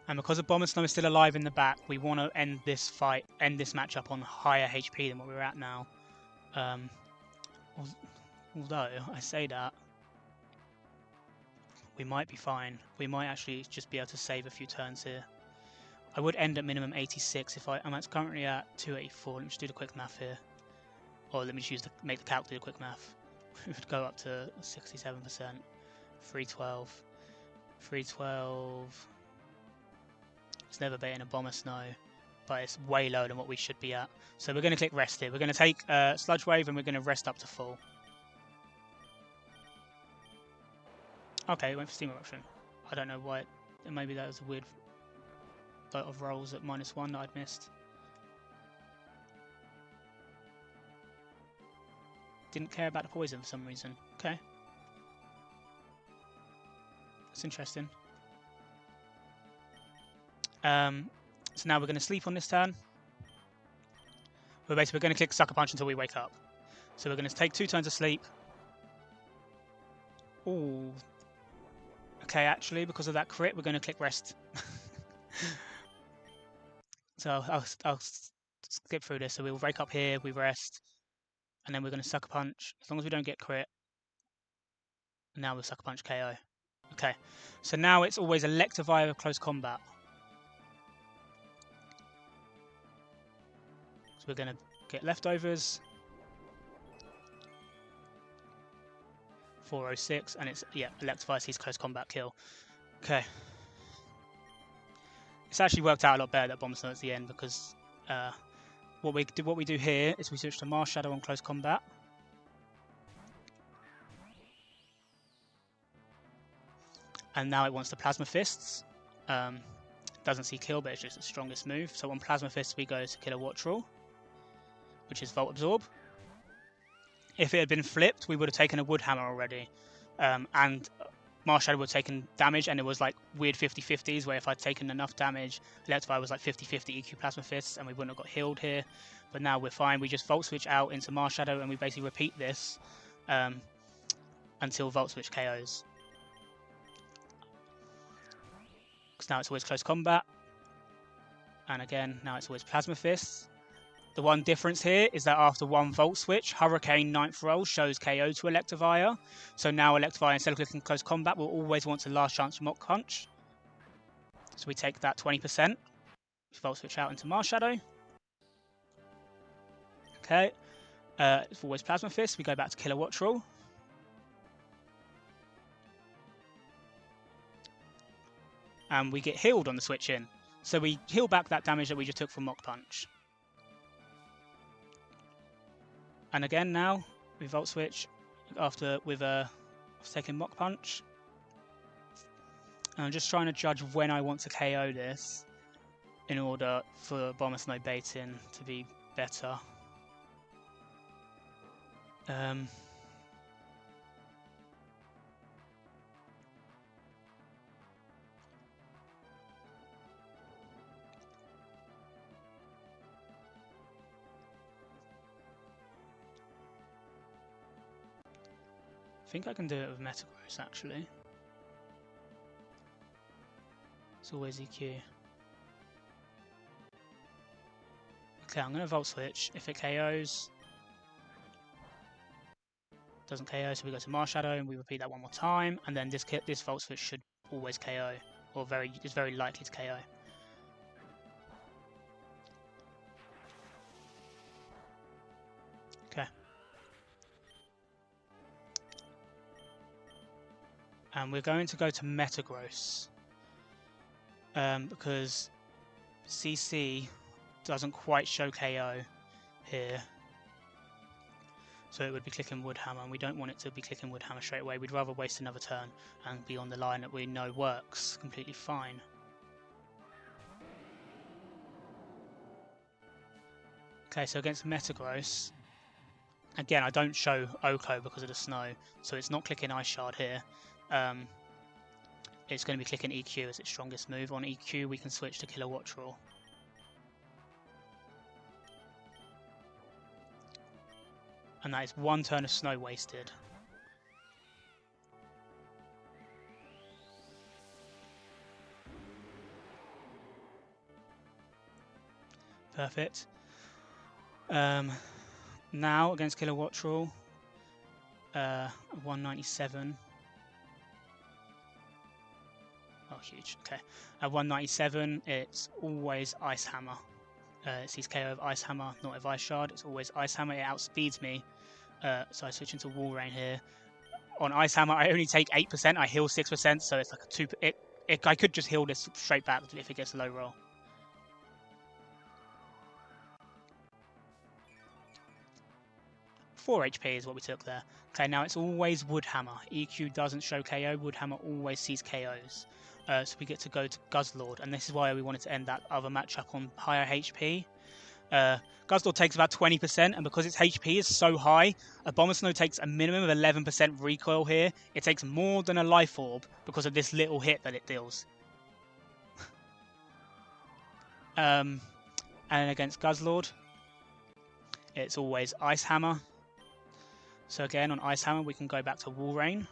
And because the Bomber Snow is still alive in the back, we want to end this matchup on higher HP than what we're at now. Although, I say that, we might be fine. We might actually just be able to save a few turns here. I would end at minimum 86 if I'm currently at 284. Let me just do the quick math here. Or let me just make the calc do the quick math. We would go up to 67%. 312. 312. It's never beating a Bomber Snow, but it's way lower than what we should be at. So we're going to click rest here. We're going to take Sludge Wave and we're going to rest up to full. Okay, it went for Steam Eruption. I don't know why. Maybe that was a weird lot of rolls at -1 that I'd missed. Didn't care about the poison for some reason. Okay. That's interesting. So now we're going to sleep on this turn. We're basically going to click Sucker Punch until we wake up. So we're going to take 2 turns of sleep. Ooh. Okay, actually, because of that crit, we're going to click rest. So I'll skip through this. So we'll wake up here, we rest, and then we're going to Sucker Punch. As long as we don't get crit. Now we'll Sucker Punch KO. Okay, so now it's always Electivire close combat. So we're going to get leftovers. 406, and it's, yeah, Electivire sees close combat kill. Okay. It's actually worked out a lot better that Bomber Snow at the end, because what we do here is we switch to Mars Shadow on close combat. And now it wants the Plasma Fists. Doesn't see kill, but it's just its strongest move. So on Plasma Fists we go to Killer Watchful, which is Volt Absorb. If it had been flipped, we would have taken a Wood Hammer already. And Mars Shadow would have taken damage, and it was like weird 50-50s, where if I'd taken enough damage, Electivire was like 50-50 EQ Plasma Fists, and we wouldn't have got healed here. But now we're fine. We just Volt Switch out into Mars Shadow, and we basically repeat this until Volt Switch KOs. Because now it's always close combat. And again, now it's always Plasma Fists. The one difference here is that after one Volt Switch, Hurricane 9th roll shows KO to Electivire. So now Electivire, instead of clicking close combat, will always want to last chance Mock Punch. So we take that 20%. Volt Switch out into Mars Shadow. Okay. It's always Plasma Fist. We go back to Killer Watchful. and we get healed on the switch in. So we heal back that damage that we just took from Mach Punch. And again now, we Volt Switch after with taking Mach Punch. And I'm just trying to judge when I want to KO this in order for Abomasnow baiting to be better. I think I can do it with Metagross actually. It's always EQ. Okay, I'm going to Volt Switch. If it KOs, doesn't KO, so we go to Marshadow and we repeat that one more time, and then this Volt Switch should always KO, or is very likely to KO. Okay. And we're going to go to Metagross. Because CC doesn't quite show KO here. So it would be clicking Woodhammer, and we don't want it to be clicking Woodhammer straight away. We'd rather waste another turn and be on the line that we know works completely fine. Okay, so against Metagross, again, I don't show Oko because of the snow, so it's not clicking Ice Shard here. It's going to be clicking EQ as its strongest move. On EQ, we can switch to Kilowattrel. And that is one turn of snow wasted. Perfect. Now, against Kilowattrel, 197. Oh, huge. Okay. At 197, it's always Ice Hammer. It sees KO of Ice Hammer, not of Ice Shard. It's always Ice Hammer. It outspeeds me. So I switch into Wall Rain here. On Ice Hammer, I only take 8%. I heal 6%, so it's like a 2. I could just heal this straight back if it gets a low roll. Four HP is what we took there. Okay, now it's always Woodhammer. EQ doesn't show KO. Woodhammer always sees KOs. So we get to go to Guzzlord, and this is why we wanted to end that other matchup on higher HP. Guzzlord takes about 20%, and because its HP is so high, Abomasnow takes a minimum of 11% recoil here. It takes more than a Life Orb because of this little hit that it deals. And against Guzzlord, it's always Ice Hammer. So again, on Ice Hammer, we can go back to Wall Rain.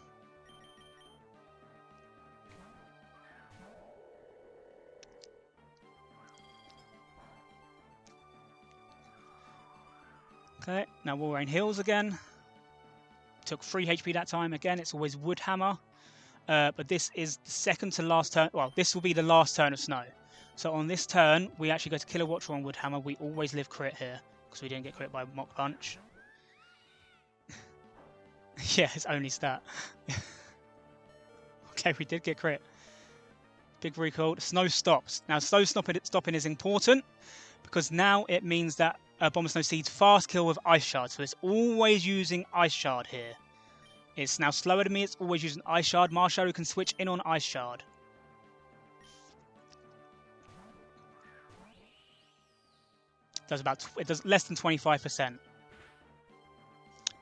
Okay, now Wall Rain heals again. Took 3 HP that time. Again, it's always Woodhammer. But this is the second to last turn. Well, this will be the last turn of Snow. So on this turn, we actually go to Kilowattrel on Woodhammer. We always live crit here because we didn't get crit by Mach Punch. Yeah, it's only stat. Okay, we did get crit. Big recoil. Snow stops. Now, Snow stopping is important because now it means that Abomasnow seeds fast kill with Ice Shard. So it's always using Ice Shard here. It's now slower than me. It's always using Ice Shard. Marshadow can switch in on Ice Shard. It does less than 25%.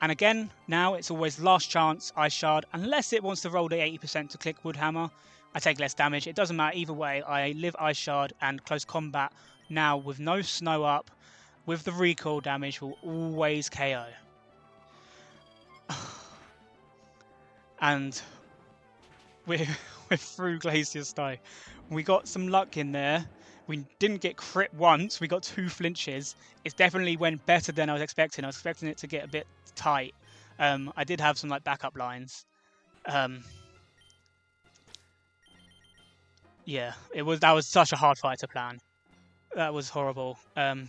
And again, now it's always last chance Ice Shard, unless it wants to roll the 80% to click Woodhammer. I take less damage. It doesn't matter either way. I live Ice Shard, and close combat now with no snow up, with the recoil damage, will always KO. And we're through Glacier Snow. We got some luck in there. We didn't get crit once. We got 2 flinches. It definitely went better than I was expecting. I was expecting it to get a bit tight. I did have some backup lines. Yeah, that was such a hard fight to plan. That was horrible. I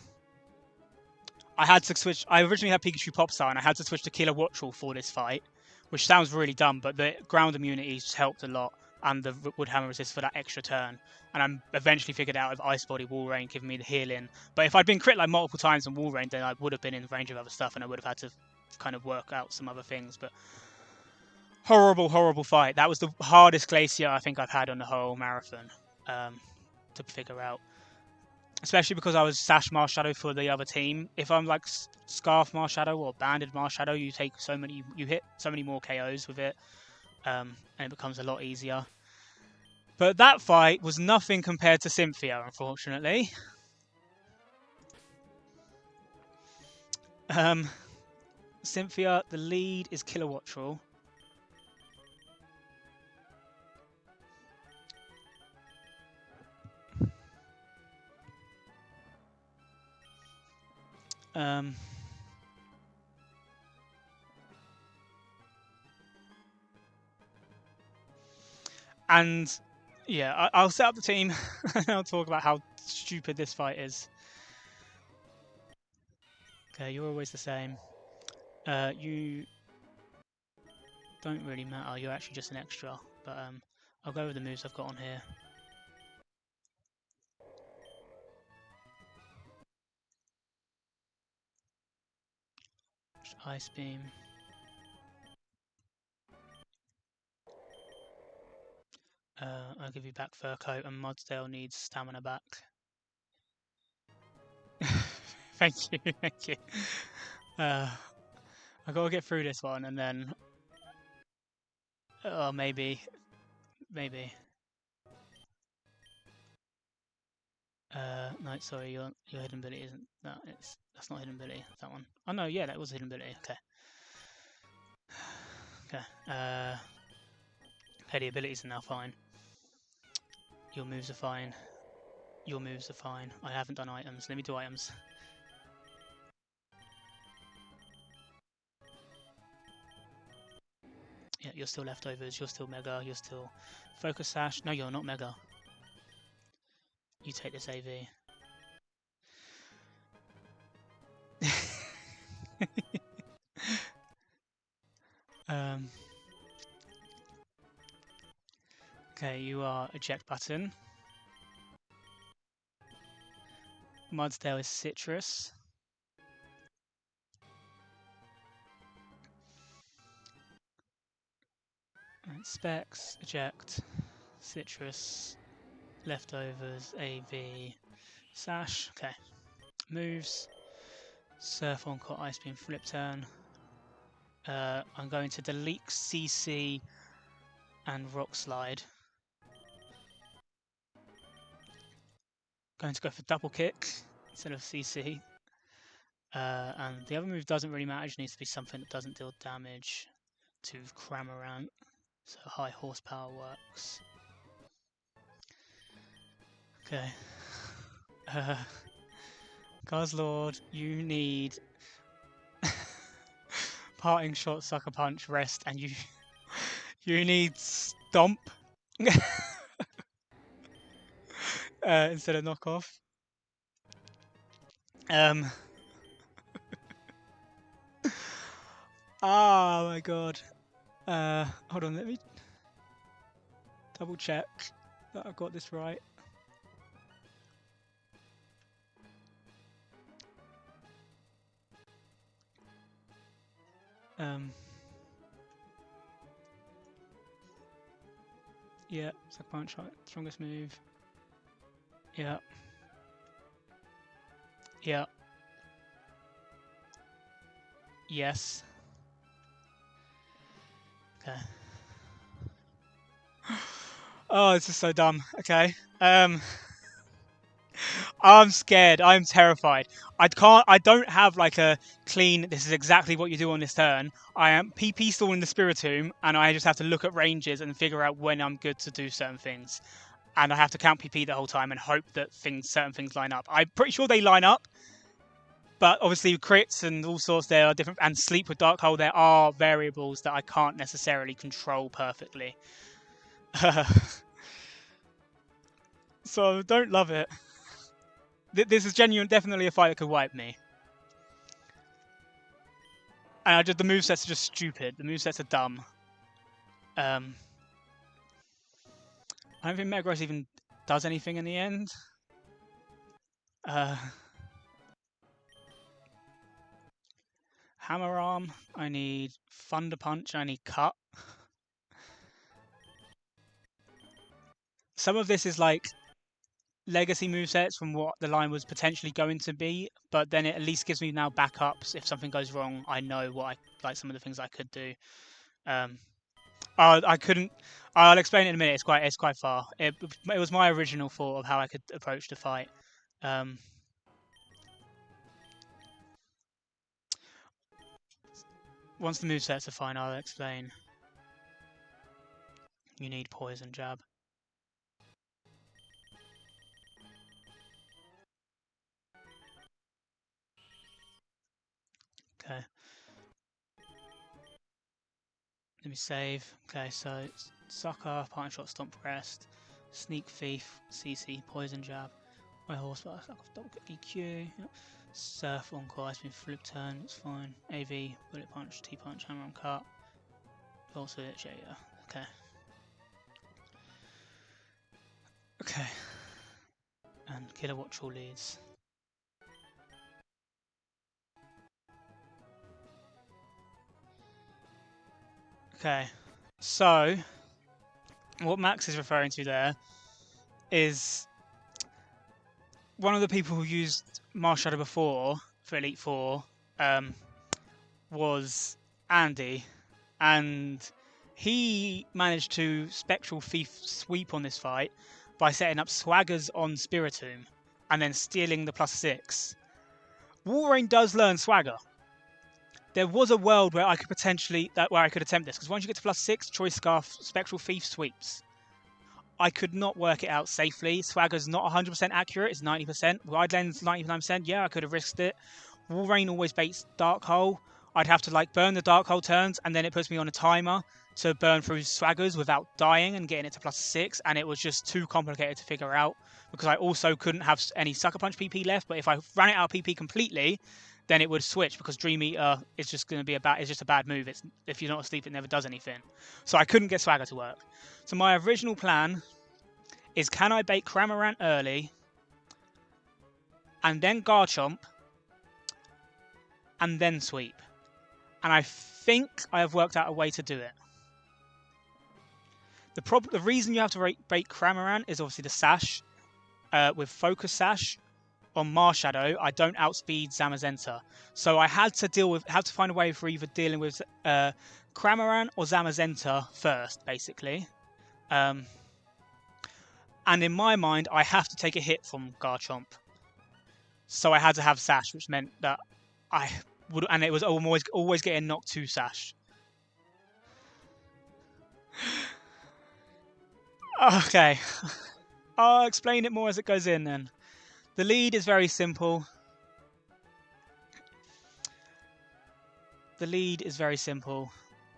had to switch. I originally had Pikachu Popstar, and I had to switch to Kilowattrel for this fight, which sounds really dumb, but the ground immunity just helped a lot. and the wood hammer resist for that extra turn. And I'm eventually figured out if Ice Body, Wall Rain giving me the healing. But if I'd been crit like multiple times on Wall Rain, then I would have been in range of other stuff, and I would have had to kind of work out some other things. But horrible, horrible fight. That was the hardest glacier I think I've had on the whole marathon to figure out. Especially because I was Sash Marshadow for the other team. If I'm like Scarf Marshadow or Banded Marshadow, you hit so many more KOs with it, and it becomes a lot easier. But that fight was nothing compared to Cynthia, unfortunately. Cynthia, the lead is Kilowattrel. And yeah, I'll set up the team and I'll talk about how stupid this fight is. Okay, you're always the same. You don't really matter, you're actually just an extra. But I'll go with the moves I've got on here. Ice Beam. I'll give you back Fur Coat, and Mudsdale needs stamina back. Thank you, thank you. I gotta get through this one, and then maybe. No, sorry, your hidden ability isn't that. That's not hidden ability. That one. Oh no, yeah, that was hidden ability. Okay. Okay. Okay, the abilities are now fine. Your moves are fine. Your moves are fine. I haven't done items. Let me do items. Yeah, you're still leftovers. You're still Mega. You're still Focus Sash. No, you're not Mega. You take this AV. Okay, you are Eject Button. Mudsdale is Citrus. Right, Specs, Eject, Citrus, Leftovers, AV, Sash. Okay. Moves. Surf on Caught Ice Beam Flip Turn. I'm going to delete CC and Rock Slide. Going to go for Double Kick instead of CC. And the other move doesn't really matter, it just needs to be something that doesn't deal damage to Cramorant. So high horsepower works. Okay. Guzzlord, you need Parting Shot, Sucker Punch, Rest, and you need Stomp instead of Knockoff. Oh my god. Hold on, let me double check that I've got this right. Yeah, Sucker Punch, right, strongest move. Yeah. Yeah. Yes. Okay. Oh, this is so dumb. Okay. I'm scared. I'm terrified. I don't have like a clean, this is exactly what you do on this turn. I am PP still in the Spiritomb, and I just have to look at ranges and figure out when I'm good to do certain things. And I have to count PP the whole time and hope that certain things line up. I'm pretty sure they line up, but obviously crits and all sorts, there are different, and Sleep with Dark Hole, there are variables that I can't necessarily control perfectly. So I don't love it. This is definitely a fight that could wipe me. And the movesets are just stupid. The movesets are dumb. I don't think Metagross even does anything in the end. Hammer Arm, I need Thunder Punch, I need Cut. Some of this is like legacy movesets from what the line was potentially going to be, but then it at least gives me now backups. If something goes wrong, I know what I like. Some of the things I could do. I couldn't. I'll explain it in a minute. It's quite far. It was my original thought of how I could approach the fight. Once the movesets are fine, I'll explain. You need Poison Jab. Okay. Let me save. Okay, so Sucker, Parting Shot, Stomp Rest, Sneak Thief, CC, Poison Jab, My Horsepower, Double Click EQ, yep. Surf, Encore, Ice Beam, Flip Turn, it's fine. AV, Bullet Punch, T-Punch, Hammer and Cut. Volt Switch, yeah. Okay. Okay. And Killer Watch all leads. Okay, so what Max is referring to there is one of the people who used Mars Shadow before for Elite Four was Andy, and he managed to Spectral Thief sweep on this fight by setting up Swaggers on Spiritomb and then stealing the +6. Walrein does learn Swagger. There was a world where I could potentially where I could attempt this, because once you get to +6, Choice Scarf, Spectral Thief sweeps. I could not work it out safely. Swagger's not 100% accurate; it's 90%. Wide Lens 99%. Yeah, I could have risked it. Walrein always baits Dark Hole. I'd have to like burn the Dark Hole turns, and then it puts me on a timer to burn through Swaggers without dying and getting it to +6, and it was just too complicated to figure out because I also couldn't have any Sucker Punch PP left. But if I ran it out of PP completely, then it would switch because Dream Eater is just going to be it's just a bad move. It's if you're not asleep, it never does anything. So I couldn't get Swagger to work. So my original plan is, can I bait Cramorant early and then Garchomp and then sweep? And I think I have worked out a way to do it. The reason you have to bait Cramorant is obviously the Sash. With Focus Sash on Mars Shadow, I don't outspeed Zamazenta. So I had to find a way for either dealing with Cramorant or Zamazenta first, basically. And in my mind, I have to take a hit from Garchomp. So I had to have Sash, which meant that I would, and it was always getting knocked to Sash. Okay, I'll explain it more as it goes in then. The lead is very simple.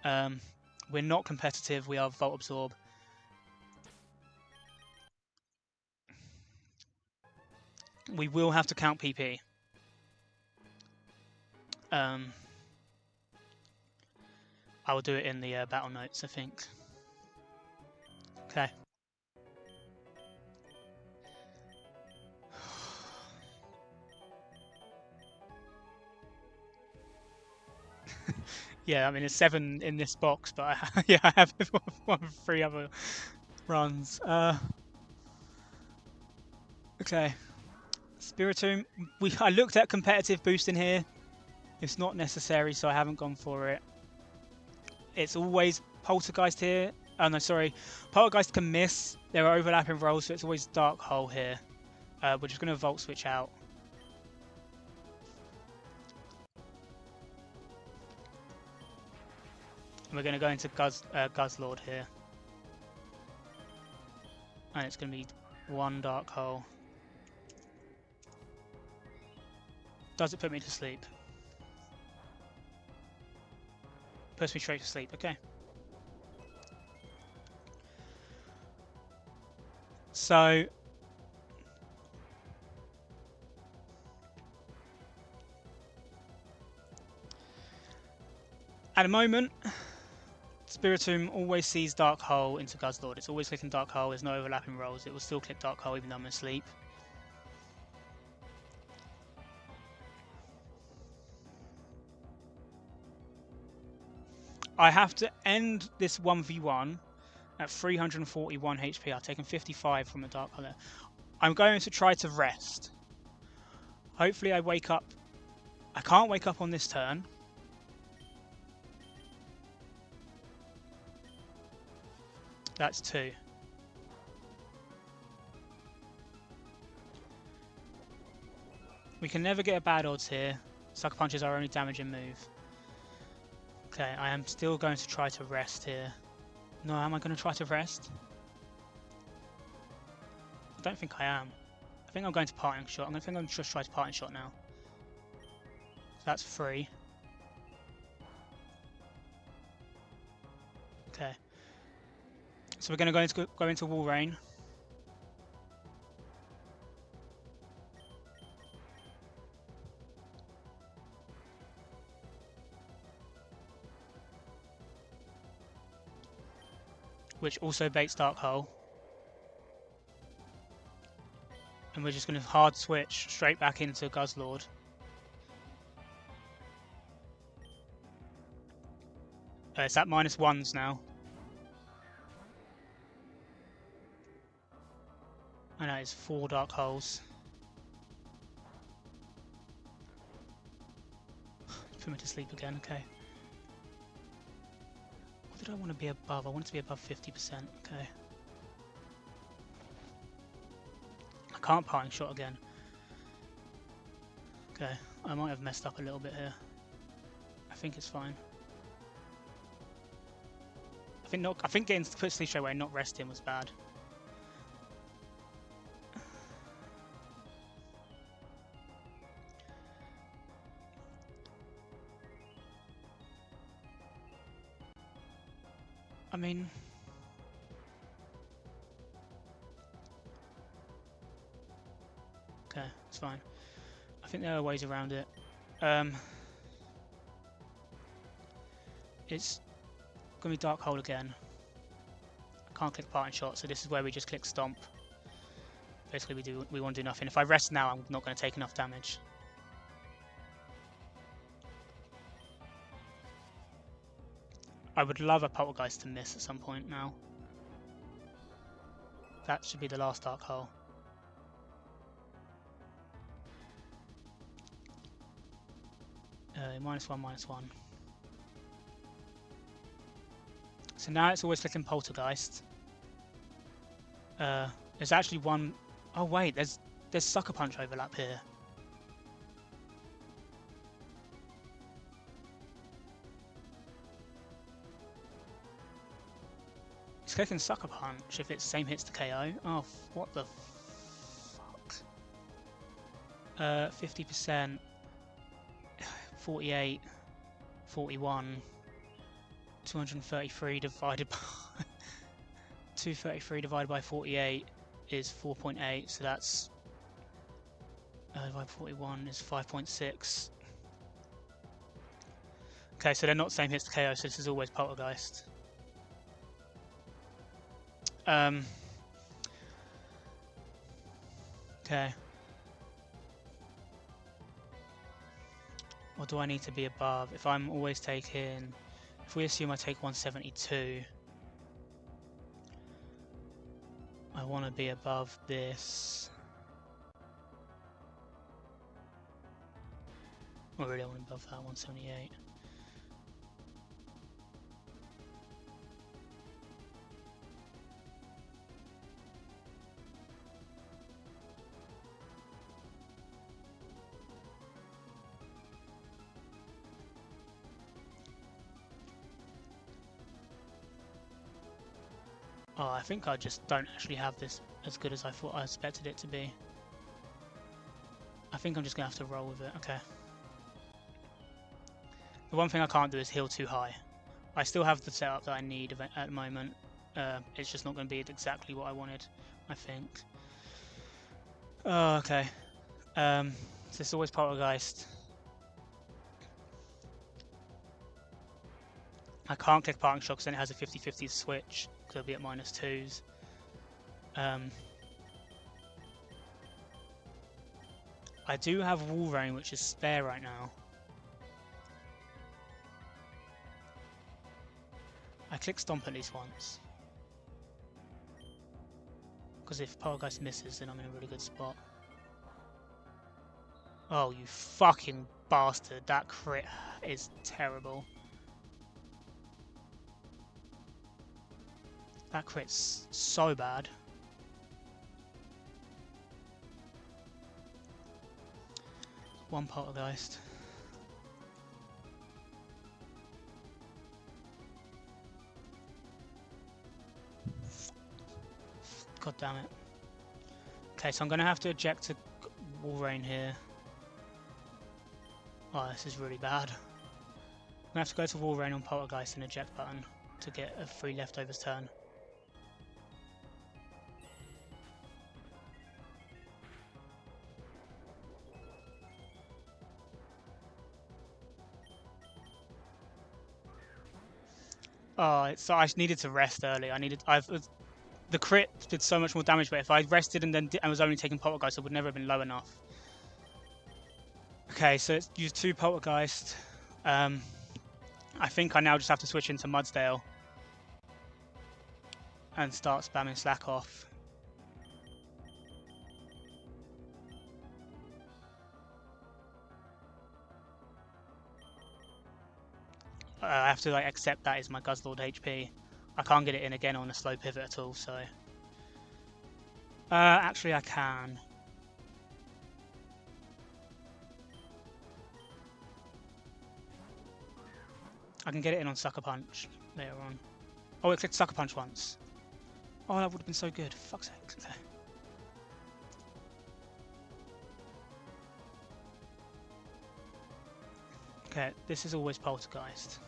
We're not competitive, we are Volt Absorb. We will have to count PP. I will do it in the battle notes, I think. Okay. Yeah, I mean, it's 7 in this box, but yeah, I have 3 other runs. Okay. Spiritomb. I looked at competitive boost in here. It's not necessary, so I haven't gone for it. It's always Poltergeist here. Oh no, sorry. Poltergeist can miss. There are overlapping rolls, so it's always Dark Hole here. We're just going to Volt Switch out. We're going to go into Guzzlord here. And it's going to be 1 Dark Hole. Does it put me to sleep? Puts me straight to sleep, okay. So at the moment, Spiritomb always sees Dark Hole into Guzzlord. It's always clicking Dark Hole. There's no overlapping rolls. It will still click Dark Hole even though I'm asleep. I have to end this 1v1 at 341 HP. I've taken 55 from the Dark Hole. I'm going to try to rest. Hopefully I wake up. I can't wake up on this turn. That's 2. We can never get a bad odds here. Sucker Punch is our only damaging move. Okay, I am still going to try to rest here. No, am I going to try to rest? I don't think I am. I think I'm going to Parting Shot. I'm going to just try to Parting Shot now. So that's 3. Okay. So we're going to go into Wall Rain. Which also baits Dark Hole. And we're just going to hard switch straight back into Guzzlord. It's at -1s now. I know, it's 4 Dark Holes. Put me to sleep again, okay. What did I want to be above? I want it to be above 50%, okay. I can't Parting Shot again. Okay, I might have messed up a little bit here. I think it's fine. I think getting put to sleep straight away and not resting was bad. I mean, okay, it's fine. I think there are ways around it. It's gonna be Dark Hole again. I can't click Parting Shot, so this is where we just click Stomp. Basically, we want to do nothing. If I rest now, I'm not going to take enough damage. I would love a Poltergeist to miss at some point now. That should be the last Dark Hole. -1/-1. So now it's always clicking Poltergeist. There's actually one... Oh wait, there's Sucker Punch overlap here. It's clicking Sucker Punch if it's same hits to KO. Oh, what the fuck? 50%, 48, 41, 233 divided by 233 divided by 48 is 4.8, so that's divided by 41 is 5.6. Okay, so they're not same hits to KO, so this is always Poltergeist. Okay. What do I need to be above? If I'm always taking... If we assume I take 172, I want to be above this. Well, really, I want to be above that, 178. Oh, I think I just don't actually have this as good as I thought I expected it to be. I think I'm just going to have to roll with it, okay. The one thing I can't do is heal too high. I still have the setup that I need at the moment. It's just not going to be exactly what I wanted, I think. Oh, okay. So it's always Poltergeist. I can't click parting shot because then it has a 50-50 switch, because it'll be at -2s. I do have wall rain, which is spare right now. I click stomp at least once, because if Poltergeist misses, then I'm in a really good spot. Oh, you fucking bastard! That crit is terrible. That crit's so bad. One Poltergeist. God damn it. Okay, so I'm going to have to eject a wall rain here. Oh, this is really bad. I'm going to have to go to wall rain on Poltergeist and eject button to get a free leftovers turn. Oh, so I needed to rest early. The crit did so much more damage, but if I rested and then was only taking Poltergeist, it would never have been low enough. Okay, so it's used 2 Poltergeist. I think I now just have to switch into Mudsdale and start spamming Slack off. I have to like accept that is my Guzzlord HP. I can't get it in again on a slow pivot at all, so... actually I can. I can get it in on Sucker Punch later on. Oh, it clicked Sucker Punch once. Oh, that would have been so good. Fuck's sake. Okay. Okay, this is always Poltergeist.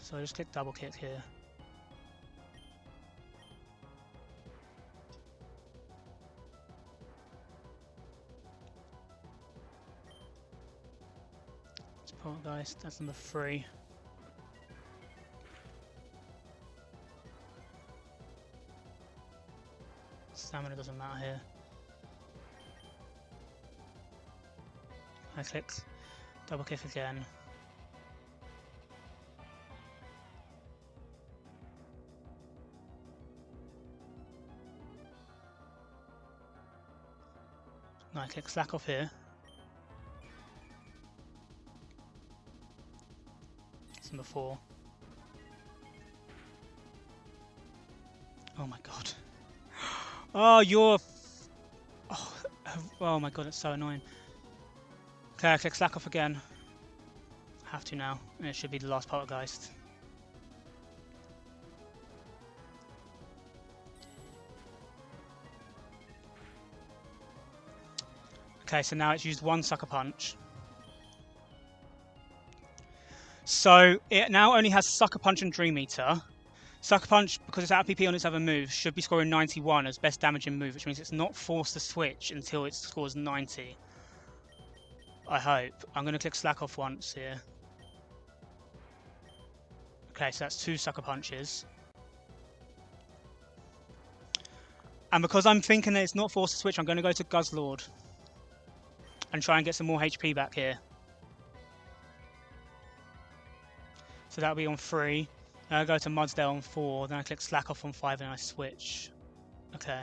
So I just click double kick here. It's Poltergeist, that's number 3. Stamina doesn't matter here. I clicked double kick again. Now I click slack off here. It's number 4. Oh my god. Oh, you're... Oh my god, it's so annoying. Okay, I click slack off again. I have to now, and it should be the last Poltergeist. Okay, so now it's used 1 Sucker Punch. So it now only has Sucker Punch and Dream Eater. Sucker Punch, because it's out of PP on its other moves, should be scoring 91 as best damaging move, which means it's not forced to switch until it scores 90. I hope. I'm going to click slack off once here. Okay, so that's 2 Sucker Punches. And because I'm thinking that it's not forced to switch, I'm going to go to Guzzlord and try and get some more HP back here. So that'll be on 3. Then I go to Mudsdale on 4. Then I click slack off on 5 and I switch. Okay.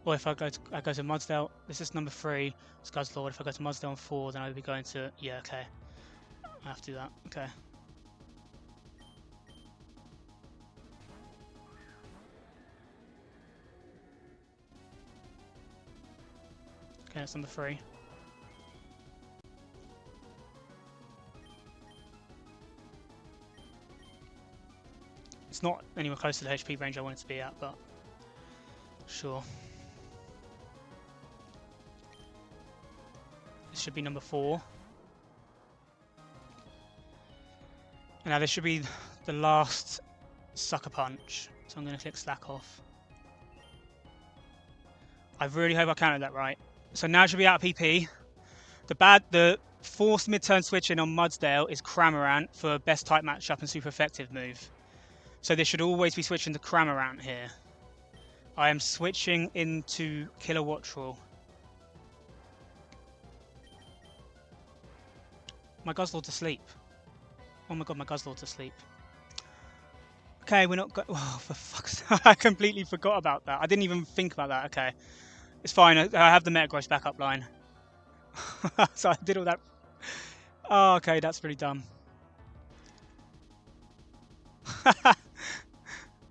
Or if I go to Mudsdale, this is number 3. It's Guzzlord. If I go to Mudsdale on 4, then I'll be going to... Yeah, okay. I have to do that. Okay. Okay, that's number 3. It's not anywhere close to the HP range I want it to be at, but sure. This should be number 4. And now this should be the last Sucker Punch, so I'm going to click slack off. I really hope I counted that right. So now it should be out of PP. The forced mid-turn switching on Mudsdale is Cramorant for best type matchup and super effective move. So this should always be switching to Cramorant here. I am switching into Kilowattrel. My Guzzlord's asleep. Oh my god, my Guzzlord's asleep. Okay, we're not... Oh, for fuck's sake. I completely forgot about that. I didn't even think about that. Okay. It's fine. I have the Metagross backup line. So I did all that. Oh, okay, that's pretty dumb.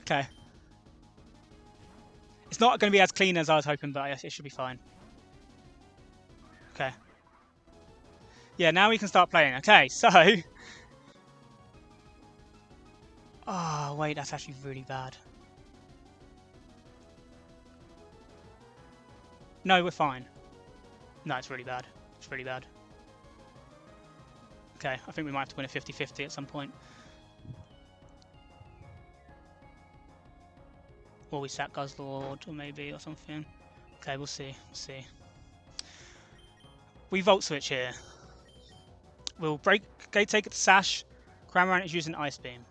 Okay. It's not going to be as clean as I was hoping, but it should be fine. Okay. Yeah, now we can start playing. Okay, so... Oh, wait, that's actually really bad. No, we're fine. No, it's really bad. It's really bad. Okay, I think we might have to win a 50-50 at some point. Or we sack Guzzlord, or maybe, or something. Okay, we'll see. We'll see. We Volt Switch here. We'll break. Okay, take it to Sash. Cramorant is using Ice Beam.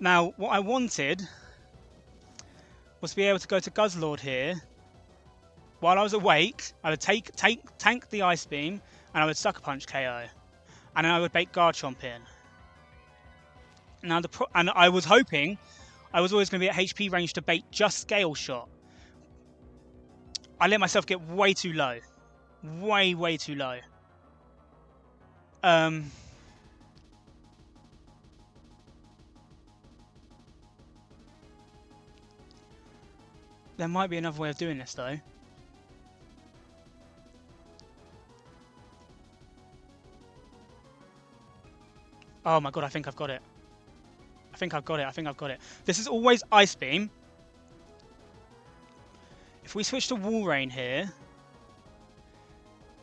Now, what I wanted was to be able to go to Guzzlord here. While I was awake, I would tank the Ice Beam, and I would Sucker Punch KO. And then I would bait Garchomp in. Now, and I was hoping I was always going to be at HP range to bait just Scale Shot. I let myself get way too low. Way too low. There might be another way of doing this, though. Oh my god, I think I've got it. I think I've got it. This is always Ice Beam. If we switch to Wall Rain here,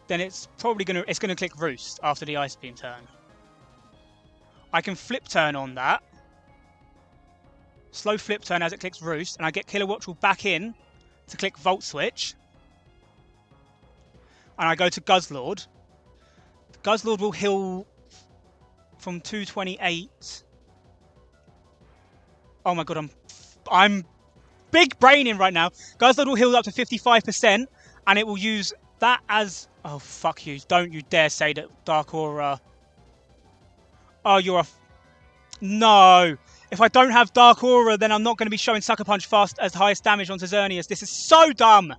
then it's probably gonna click Roost after the Ice Beam turn. I can Flip Turn on that. Slow Flip Turn as it clicks Roost, and I get Kilowattrel back in to click Volt Switch. And I go to Guzzlord. Guzzlord will heal from 228. Oh my god, I'm big braining right now. Guzzlord will heal up to 55%, and it will use that as... Oh, fuck you. Don't you dare say that Dark Aura... Oh, you're a... No! If I don't have Dark Aura, then I'm not going to be showing Sucker Punch fast as highest damage onto Xerneas. This is so dumb!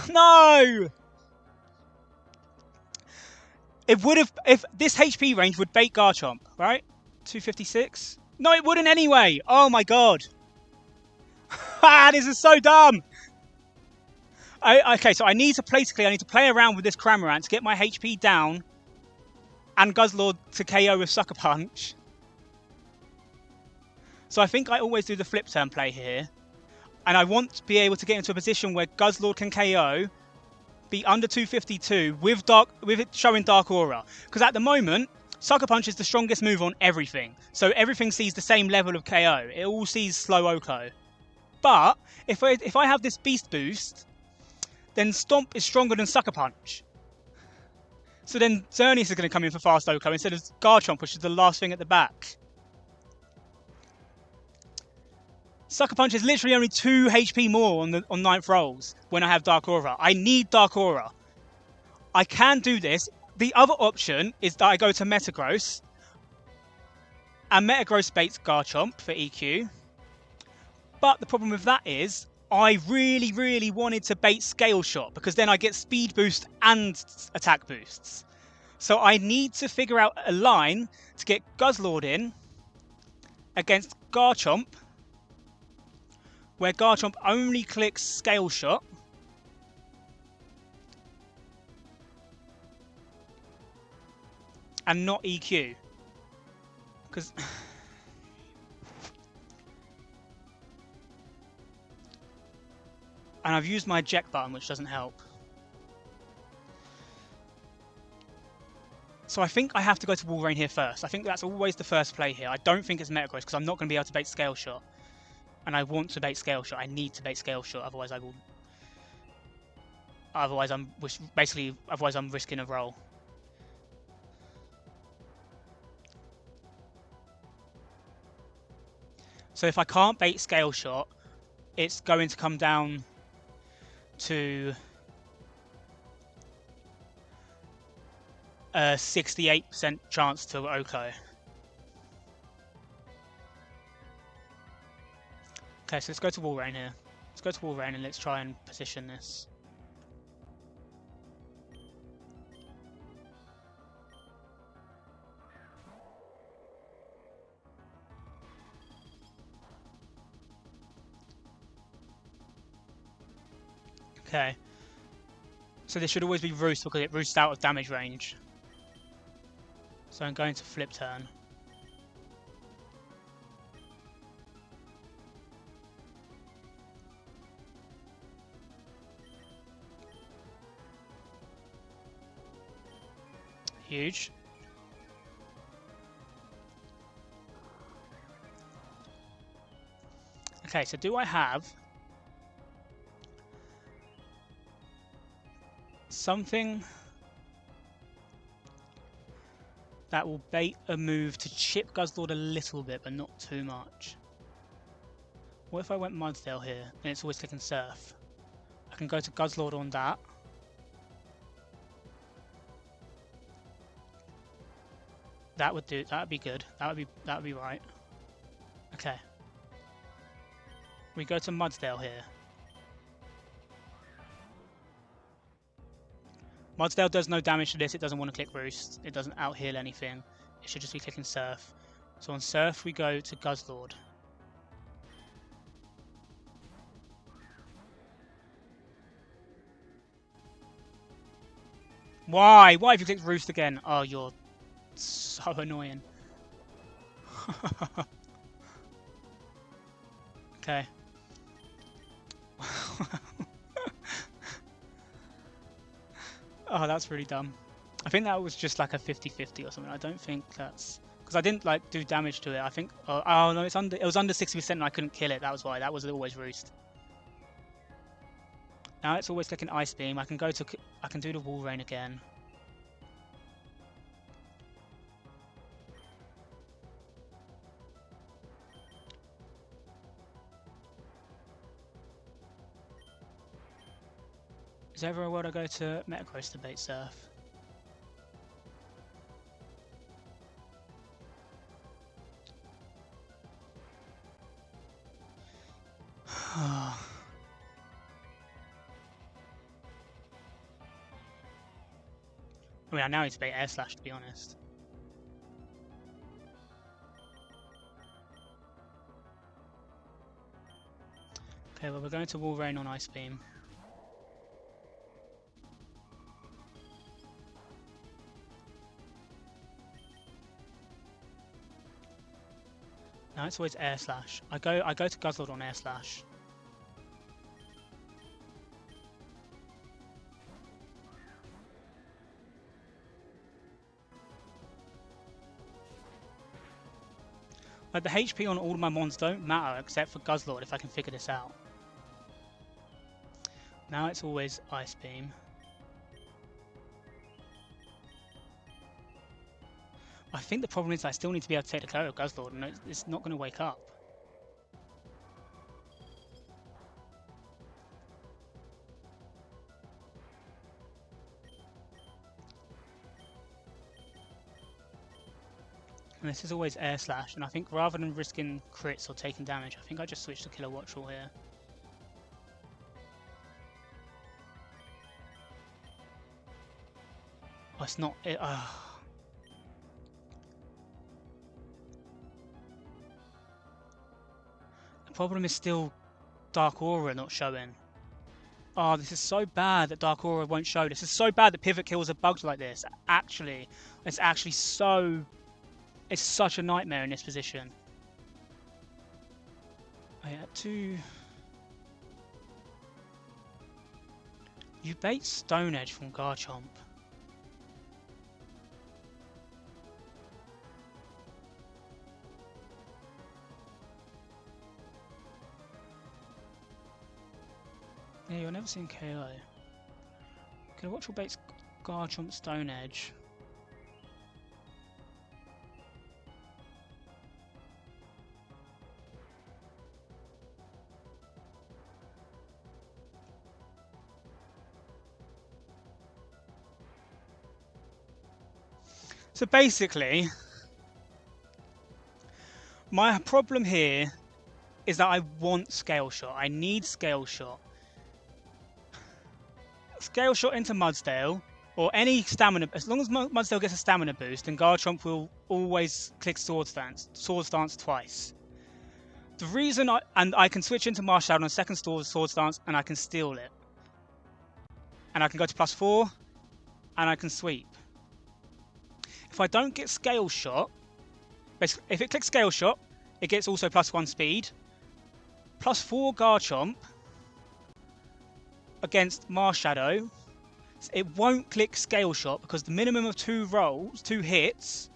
No! It would have... If this HP range would bait Garchomp, right? 256? No, it wouldn't anyway! Oh my god! This is so dumb! Okay, so I need to play around with this Cramorant to get my HP down and Guzzlord to KO with Sucker Punch. So I think I always do the Flip Turn play here. And I want to be able to get into a position where Guzzlord can KO, be under 252 with it showing Dark Aura. Because at the moment, Sucker Punch is the strongest move on everything. So everything sees the same level of KO. It all sees slow OHKO. But if I have this Beast Boost, then Stomp is stronger than Sucker Punch. So then Xerneas is going to come in for fast OHKO instead of Garchomp, which is the last thing at the back. Sucker Punch is literally only 2 HP more on 9th rolls when I have Dark Aura. I need Dark Aura. I can do this. The other option is that I go to Metagross. And Metagross baits Garchomp for EQ. But the problem with that is, I really wanted to bait Scale Shot, because then I get speed boost and attack boosts. So I need to figure out a line to get Guzzlord in against Garchomp, where Garchomp only clicks Scale Shot. And not EQ. Because... And I've used my eject button, which doesn't help. So I think I have to go to Walrein here first. I think that's always the first play here. I don't think it's Metagross, because I'm not going to be able to bait Scale Shot. And I want to bait scale shot. I need to bait scale shot, otherwise I will. Otherwise I'm risking a roll. So if I can't bait scale shot, it's going to come down to a 68% chance to Oko. Okay, so let's go to Wall Rain here. Let's go to Wall Rain and let's try and position this. Okay. So this should always be Roost because it roosts out of damage range. So I'm going to flip turn. Huge. Okay, so do I have something that will bait a move to chip Guzzlord a little bit, but not too much? What if I went Mudsdale here, and it's always clicking Surf? I can go to Guzzlord on that. That would do. That would be good. That would be right. Okay. We go to Mudsdale here. Mudsdale does no damage to this. It doesn't want to click Roost. It doesn't out heal anything. It should just be clicking Surf. So on Surf we go to Guzzlord. Why? Why have you clicked Roost again? Oh, you're so annoying. Okay. Oh, that's really dumb. I think that was just like a 50-50 or something. I don't think that's because I didn't like do damage to it. I think oh no, it was under 60% and I couldn't kill it. That was why. That was always Roost. Now it's always clicking Ice Beam. I can do the Wall Rain again. Is there ever a world I go to Metagross to bait Surf? I mean, I now need to bait Air Slash, to be honest. Okay, well, we're going to Wall Rain on Ice Beam. Now it's always Air Slash. I go to Guzzlord on Air Slash. Like, the HP on all of my mons don't matter except for Guzzlord if I can figure this out. Now it's always Ice Beam. I think the problem is I still need to be able to take the KO of Guzzlord and it's not going to wake up. And this is always Air Slash, and I think rather than risking crits or taking damage, I think I just switch to Killer Watchful here. Oh, it's not... The problem is still Dark Aura not showing. Oh, this is so bad that Dark Aura won't show. This is so bad that pivot kills are bugged like this. Actually, it's actually so... It's such a nightmare in this position. I had to... You bait Stone Edge from Garchomp. Yeah, you're never seeing KO. Okay, watch your baits guard chomp Stone Edge. So basically, my problem here is that I want Scale Shot. I need Scale Shot. Scale Shot into Mudsdale, or any stamina. As long as Mudsdale gets a stamina boost, then Garchomp will always click Sword Stance twice. The reason I can switch into Marshall on a second Sword Stance and I can steal it. And I can go to +4 and I can sweep. If I don't get Scale Shot, basically, if it clicks Scale Shot, it gets also +1 speed, +4 Garchomp against Marshadow. It won't click Scale Shot because the minimum of 2 hits,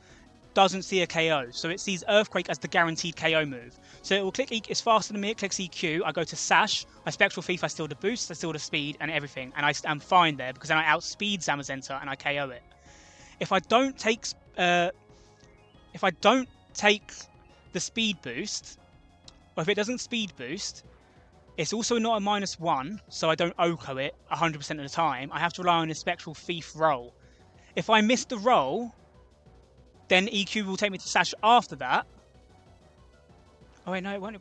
doesn't see a KO. So it sees Earthquake as the guaranteed KO move. So it will click it's faster than me, it clicks EQ, I go to Sash, I Spectral Thief, I steal the boost, I steal the speed and everything. And I'm fine there because then I outspeed Zamazenta and I KO it. If I don't take the speed boost, or if it doesn't speed boost, it's also not a -1, so I don't OHKO it 100% of the time. I have to rely on a Spectral Thief roll. If I miss the roll, then EQ will take me to Sash after that. Oh wait, no, it won't.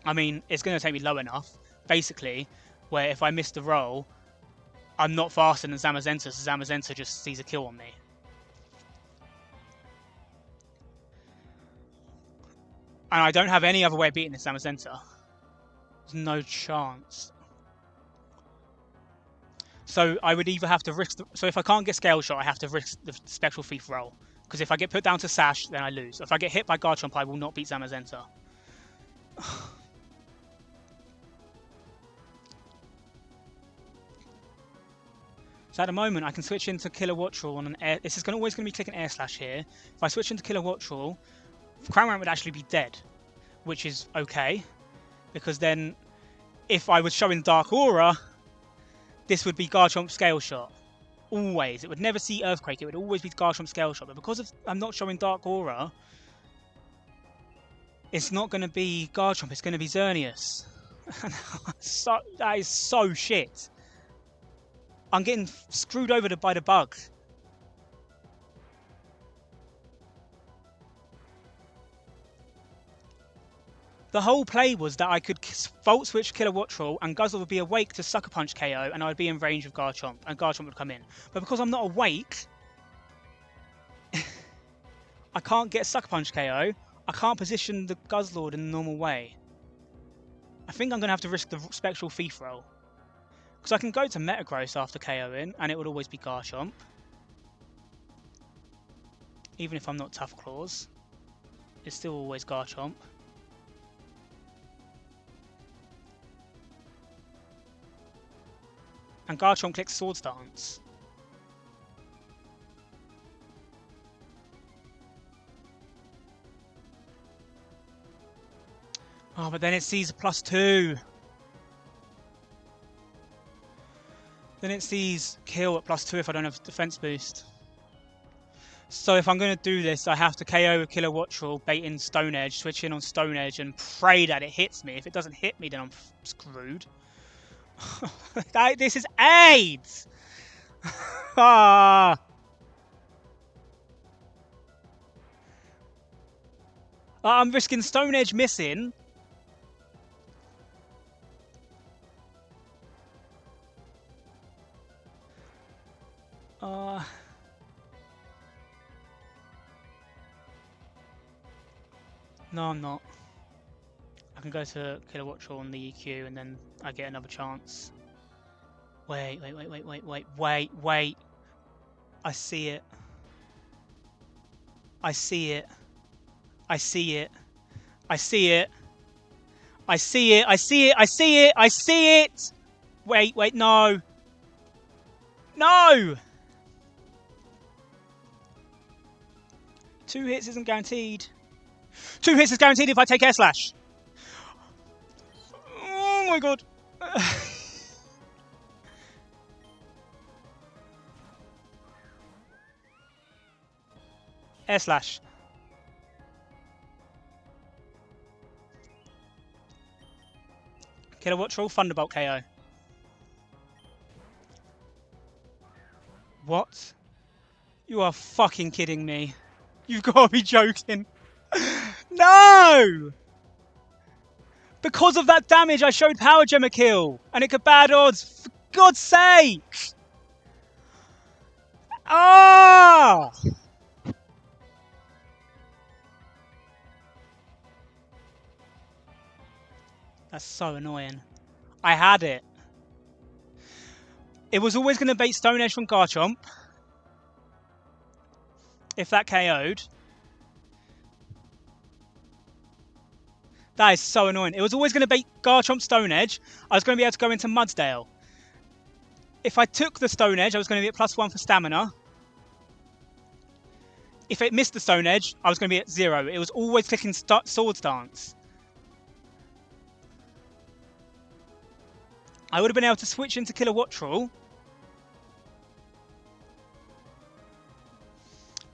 I mean, it's going to take me low enough, basically, where if I miss the roll, I'm not faster than Zamazenta, so Zamazenta just sees a kill on me. And I don't have any other way of beating this Zamazenta. There's no chance. So I would either have to risk... So if I can't get Scale Shot, I have to risk the Spectral Thief roll. Because if I get put down to Sash, then I lose. If I get hit by Garchomp, I will not beat Zamazenta. So at the moment, I can switch into Killer Wattrel on an air... This is always going to be clicking Air Slash here. If I switch into Killer Wattrel, Cramorant would actually be dead. Which is okay. Because then, if I was showing Dark Aura, this would be Garchomp Scale Shot. Always. It would never see Earthquake. It would always be Garchomp Scale Shot. But because I'm not showing Dark Aura, it's not going to be Garchomp. It's going to be Xerneas. That is so shit. I'm getting screwed over by the bug. The whole play was that I could Volt Switch Killer Wattrel and Guzzle would be awake to Sucker Punch KO and I would be in range of Garchomp and Garchomp would come in. But because I'm not awake, I can't get Sucker Punch KO. I can't position the Guzzlord in the normal way. I think I'm going to have to risk the Spectral Thief roll. Because I can go to Metagross after KOing and it would always be Garchomp. Even if I'm not Tough Claws, it's still always Garchomp. And Garchomp clicks Sword Stance. Oh, but then it sees a +2. Then it sees kill at +2 if I don't have defense boost. So if I'm going to do this, I have to KO with Killer Wattrel, bait in Stone Edge, switch in on Stone Edge, and pray that it hits me. If it doesn't hit me, then I'm screwed. This is AIDS! I'm risking Stone Edge missing. No, I'm not. I can go to Killer Wattrel on the EQ and then I get another chance. Wait. I see it. I see it. I see it. I see it. I see it. I see it. I see it. I see it. Wait, no. No! 2 hits isn't guaranteed. 2 hits is guaranteed if I take Air Slash. Oh my god. Air slash. Kilowatt Troll, Thunderbolt KO. What? You are fucking kidding me. You've got to be joking. No! Because of that damage, I showed Power Gem a kill. And it could bad odds. For God's sake! Ah! That's so annoying. I had it. It was always going to bait Stone Edge from Garchomp. If that KO'd. That is so annoying. It was always going to bait Garchomp Stone Edge. I was going to be able to go into Mudsdale. If I took the Stone Edge, I was going to be at +1 for stamina. If it missed the Stone Edge, I was going to be at 0. It was always clicking Sword Stance. I would have been able to switch into Kilowatt Troll.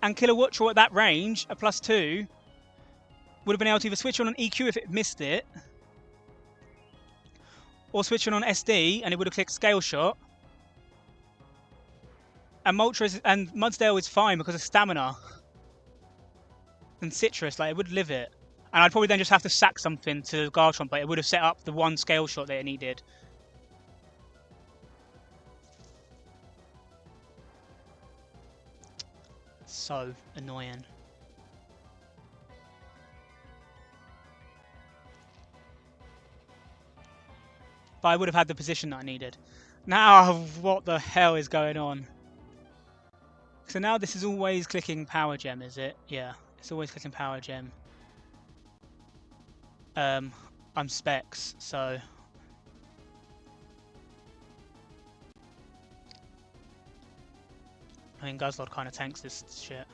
And Kilowatt Troll at that range, at +2, would have been able to either switch on an EQ if it missed it, or switch on SD and it would have clicked Scale Shot. And Mudsdale is fine because of stamina and Citrus, like it would live it. And I'd probably then just have to sack something to Garchomp, but it would have set up the one Scale Shot that it needed. So annoying. But I would have had the position that I needed. Now, what the hell is going on? So now this is always clicking Power Gem, is it? Yeah, it's always clicking Power Gem. I'm Specs, so... I mean, Guzzlord kind of tanks this shit.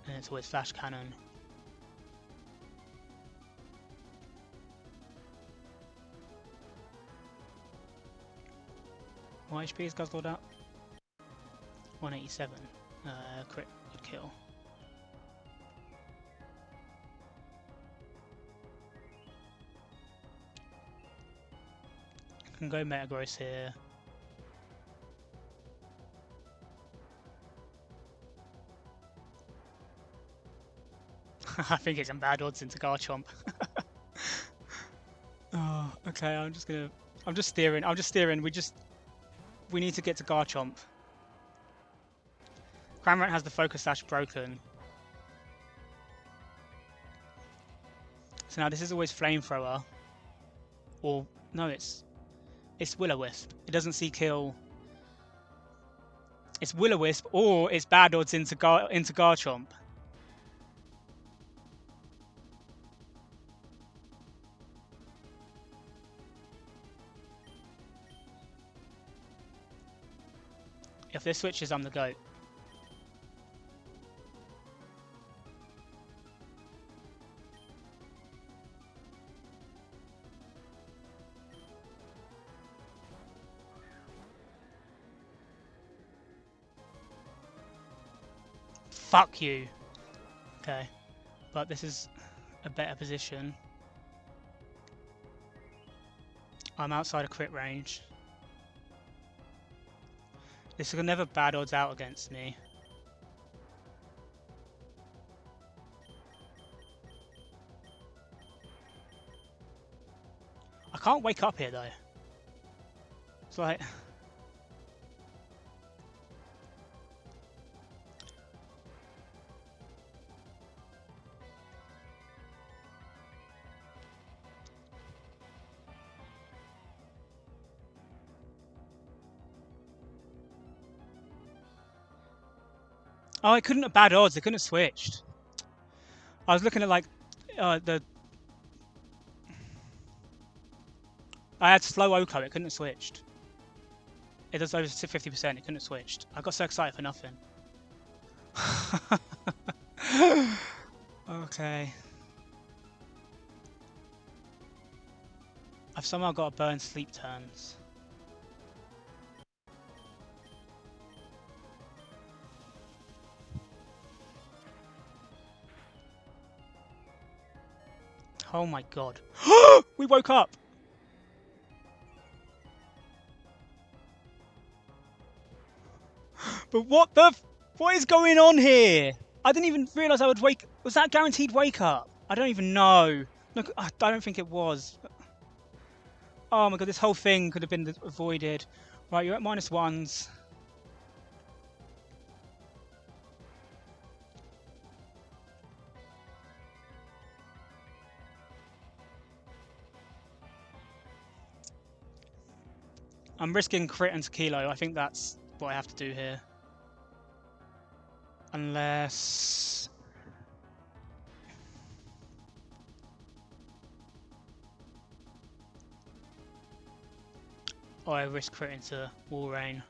And it's always Flash Cannon. What HP is Guzzlord at? 187. Crit would kill. I can go Metagross here. I think it's some bad odds into Garchomp. Oh, okay, I'm just steering. We need to get to Garchomp. Cramorant has the Focus Sash broken. So now this is always Flamethrower. Or, no, it's Will-O-Wisp. It doesn't see kill. It's Will-O-Wisp or it's bad odds into Garchomp. If this switches, I'm the GOAT. Fuck you. Okay. But this is a better position. I'm outside of crit range. This will never bad odds out against me. I can't wake up here though. It's like... Oh, it couldn't have bad odds. It couldn't have switched. I was looking at like I had slow Oko. It couldn't have switched. It does over 50%. It couldn't have switched. I got so excited for nothing. Okay. I've somehow got to burn sleep turns. Oh my god. We woke up! But what is going on here? I didn't even realise I would wake... Was that guaranteed wake up? I don't even know. Look, I don't think it was. Oh my god, this whole thing could have been avoided. Right, you're at -1s. I'm risking crit into kilo. I think that's what I have to do here. Unless... Oh, I risk crit into wall rain.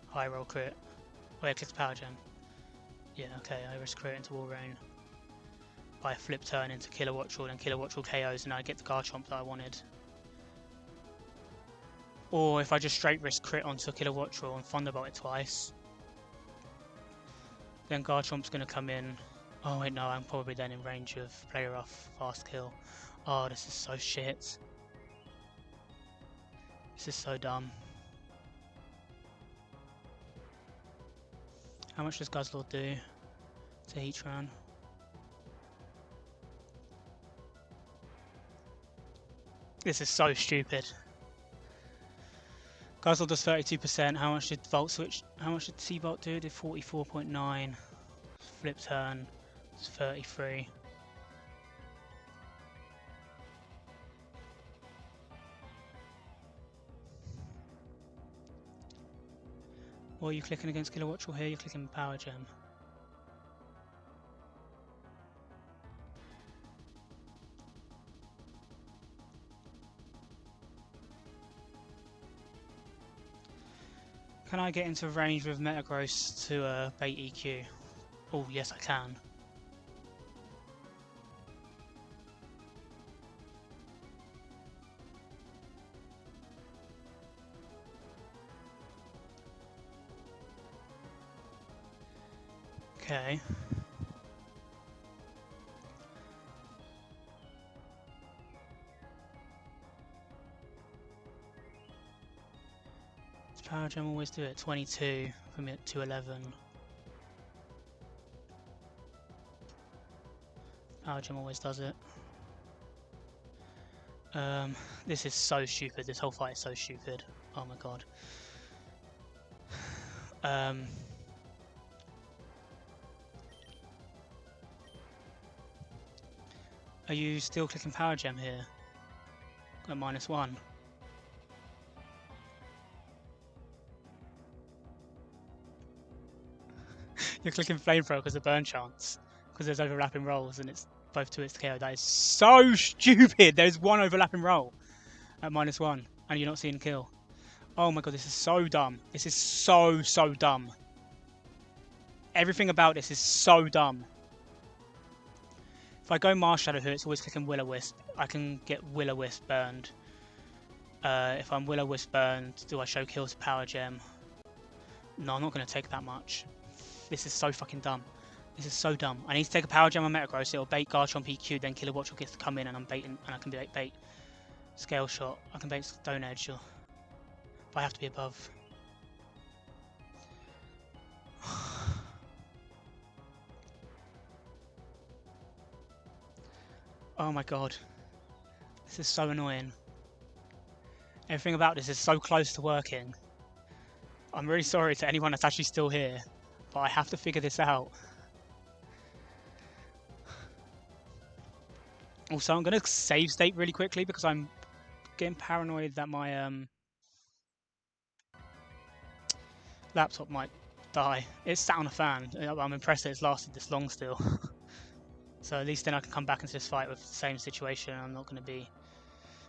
High roll crit. Oh yeah, click the power gem. Yeah, okay, I risk crit into wall rain. By flip turn into kilowatt roll, and kilowatt roll KOs, and I get the Garchomp that I wanted. Or if I just straight risk crit onto kilowatt roll and Thunderbolt it twice, then Garchomp's going to come in. Oh wait, no, I'm probably then in range of player off fast kill. Oh, this is so shit. This is so dumb. How much does Guzzlord do to Heatran? This is so stupid. Guzzlord does 32%. How much did Volt Switch? How much did Seabolt do? It did 44.9. Flip turn. It's 33. Or are you clicking against Kilowatt Roll here? You're clicking Power Gem. Can I get into range with Metagross to bait EQ? Oh, yes, I can. Okay. Does Power Gem always do it? 22 from it to 11. Power Gem always does it. This is so stupid. This whole fight is so stupid. Oh my god. Are you still clicking Power Gem here? At -1. You're clicking Flamethrower because of burn chance. Because there's overlapping rolls and it's both 2 hits to KO. That is so stupid! There's one overlapping roll at -1 and you're not seeing kill. Oh my god, this is so dumb. This is so dumb. Everything about this is so dumb. If I go Mars Shadow here, it's always clicking Will-O-Wisp. I can get Will-O-Wisp burned. If I'm Will-O-Wisp burned, do I show kill to Power Gem? No, I'm not going to take that much. This is so fucking dumb. This is so dumb. I need to take a Power Gem on Metagross, it'll bait Garchomp EQ, then Kilowatt gets to come in and I'm baiting, and I can bait Scale Shot. I can bait Stone Edge. But I have to be above. Oh my god. This is so annoying. Everything about this is so close to working. I'm really sorry to anyone that's actually still here, but I have to figure this out. Also, I'm going to save state really quickly because I'm getting paranoid that my laptop might die. It's sat on a fan. I'm impressed that it's lasted this long still. So at least then I can come back into this fight with the same situation and I'm not going to be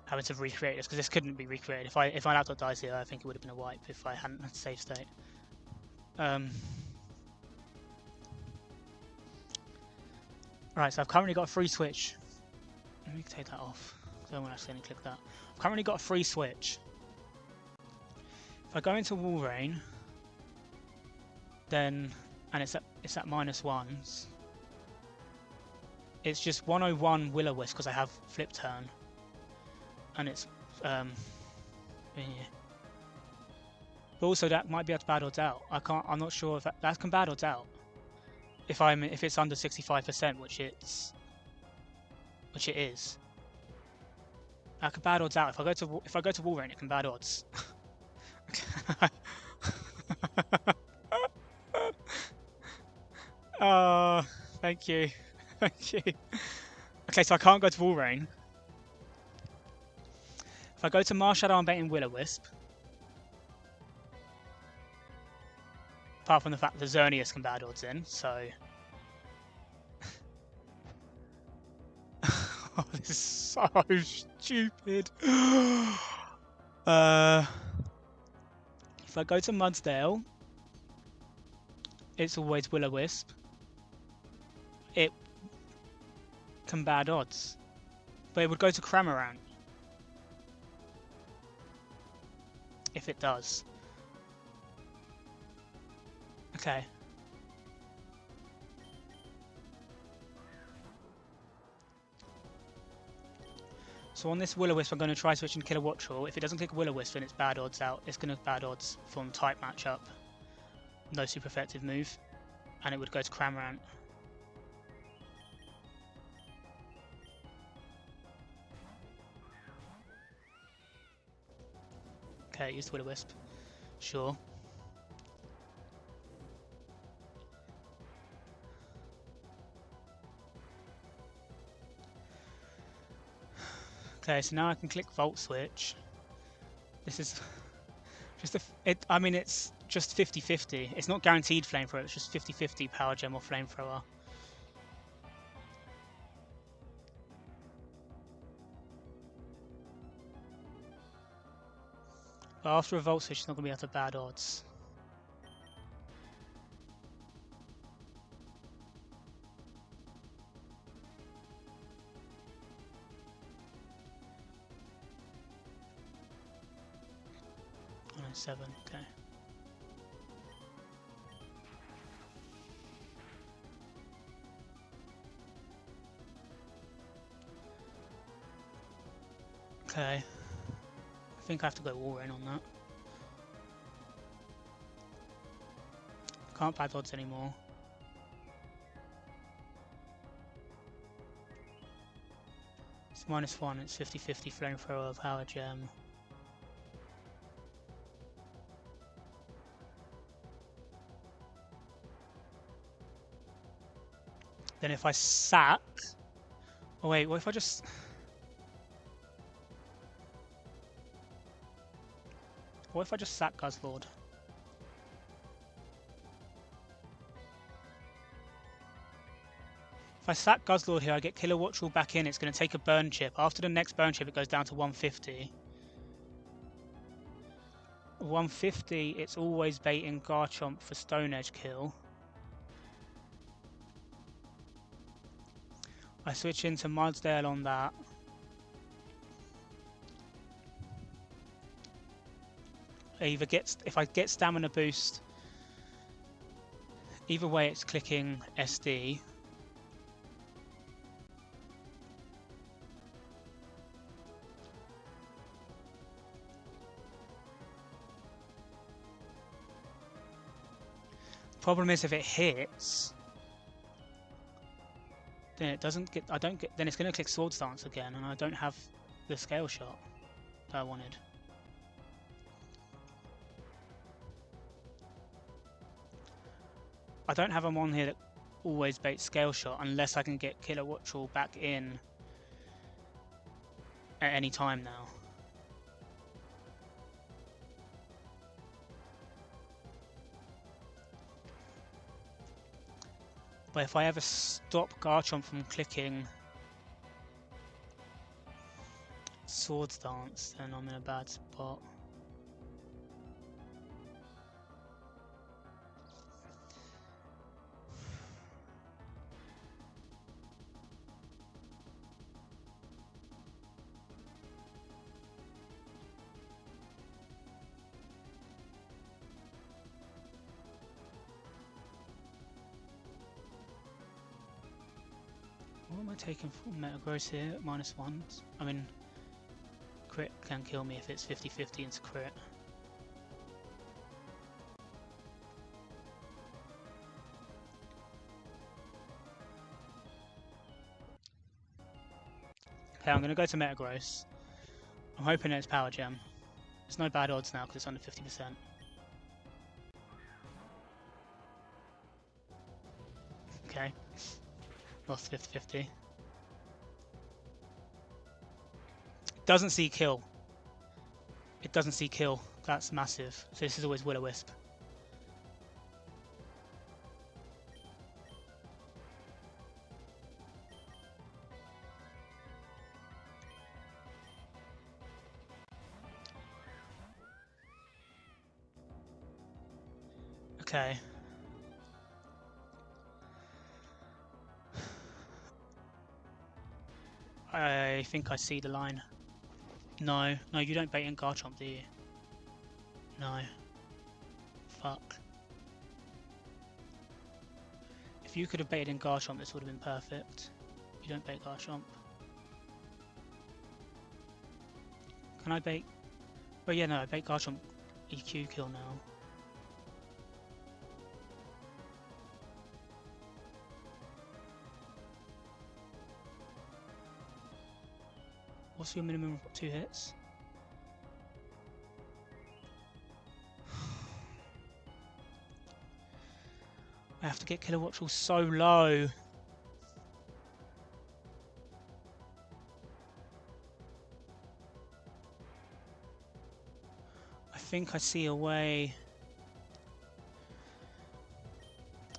having to recreate this, because this couldn't be recreated. If my laptop dies here, I think it would have been a wipe if I hadn't had save state. Right, so I've currently got a free switch. Let me take that off. don't want to accidentally click that. I've currently got a free switch. If I go into Wall Rain, then and it's at -1s. It's just 101 Will-O-Wisp because I have Flip Turn, and it's yeah. But also that might be able to bad odds out. I'm not sure if that can bad odds out. If it's under 65%, which it is. I can bad odds out. If I go to Wall Rain, it can bad odds. Oh, thank you. Thank you. Okay, so I can't go to Wall Rain. If I go to Mars Shadow, I'm baiting Will-O-Wisp. Apart from the fact that Xerneas can bad odds in, so... Oh, this is so stupid. If I go to Mudsdale, it's always Will-O-Wisp. It can bad odds, but it would go to Cramorant if it does. Okay. So on this Will-O-Wisp, I'm going to try switching Killer Watchful. If it doesn't click Will-O-Wisp, then it's bad odds out. It's going to bad odds from type matchup. No super effective move. And it would go to Cramorant. Okay, use the Will-O-Wisp. Sure. Okay, so now I can click Volt Switch. This is just I mean, it's just 50-50. It's not guaranteed Flamethrower, it's just 50-50 Power Gem or Flamethrower. But after a Volt Switch, it's not going to be able to bad odds. Oh, 7, okay. Okay. I think I have to go Wall Rain on that. Can't bad odds anymore. It's -1, it's 50-50 Flamethrower, Power Gem. Then if I sack... Oh wait, what if I just... What if I just sack Guzzlord? If I sack Guzzlord here, I get Killer Watchful back in, it's going to take a burn chip. After the next burn chip, it goes down to 150. 150, it's always baiting Garchomp for Stone Edge kill. I switch into Mudsdale on that. If I get Stamina Boost, either way it's clicking SD. Problem is if it hits, then it doesn't get. Then it's going to click Swords Dance again, and I don't have the Scale Shot that I wanted. I don't have a Mon here that always baits Scale Shot unless I can get Killer Watchful back in at any time now. But if I ever stop Garchomp from clicking Swords Dance, then I'm in a bad spot. am I taking for meta gross here? -1s. I mean, crit can kill me if it's 50-50 into crit. Okay, I'm going to go to meta gross. I'm hoping it's power gem. There's no bad odds now because it's under 50%. Okay. Lost 50-50. Doesn't see kill. It doesn't see kill. That's massive. So this is always Will-O-Wisp. Okay. I think I see the line. No, you don't bait in Garchomp, do you? No. Fuck. If you could have baited in Garchomp, this would have been perfect. You don't bait Garchomp. Can I bait? Oh yeah, no, I bait Garchomp EQ kill now. What's your minimum of 2 hits? I have to get Kilowattrel so low. I think I see a way.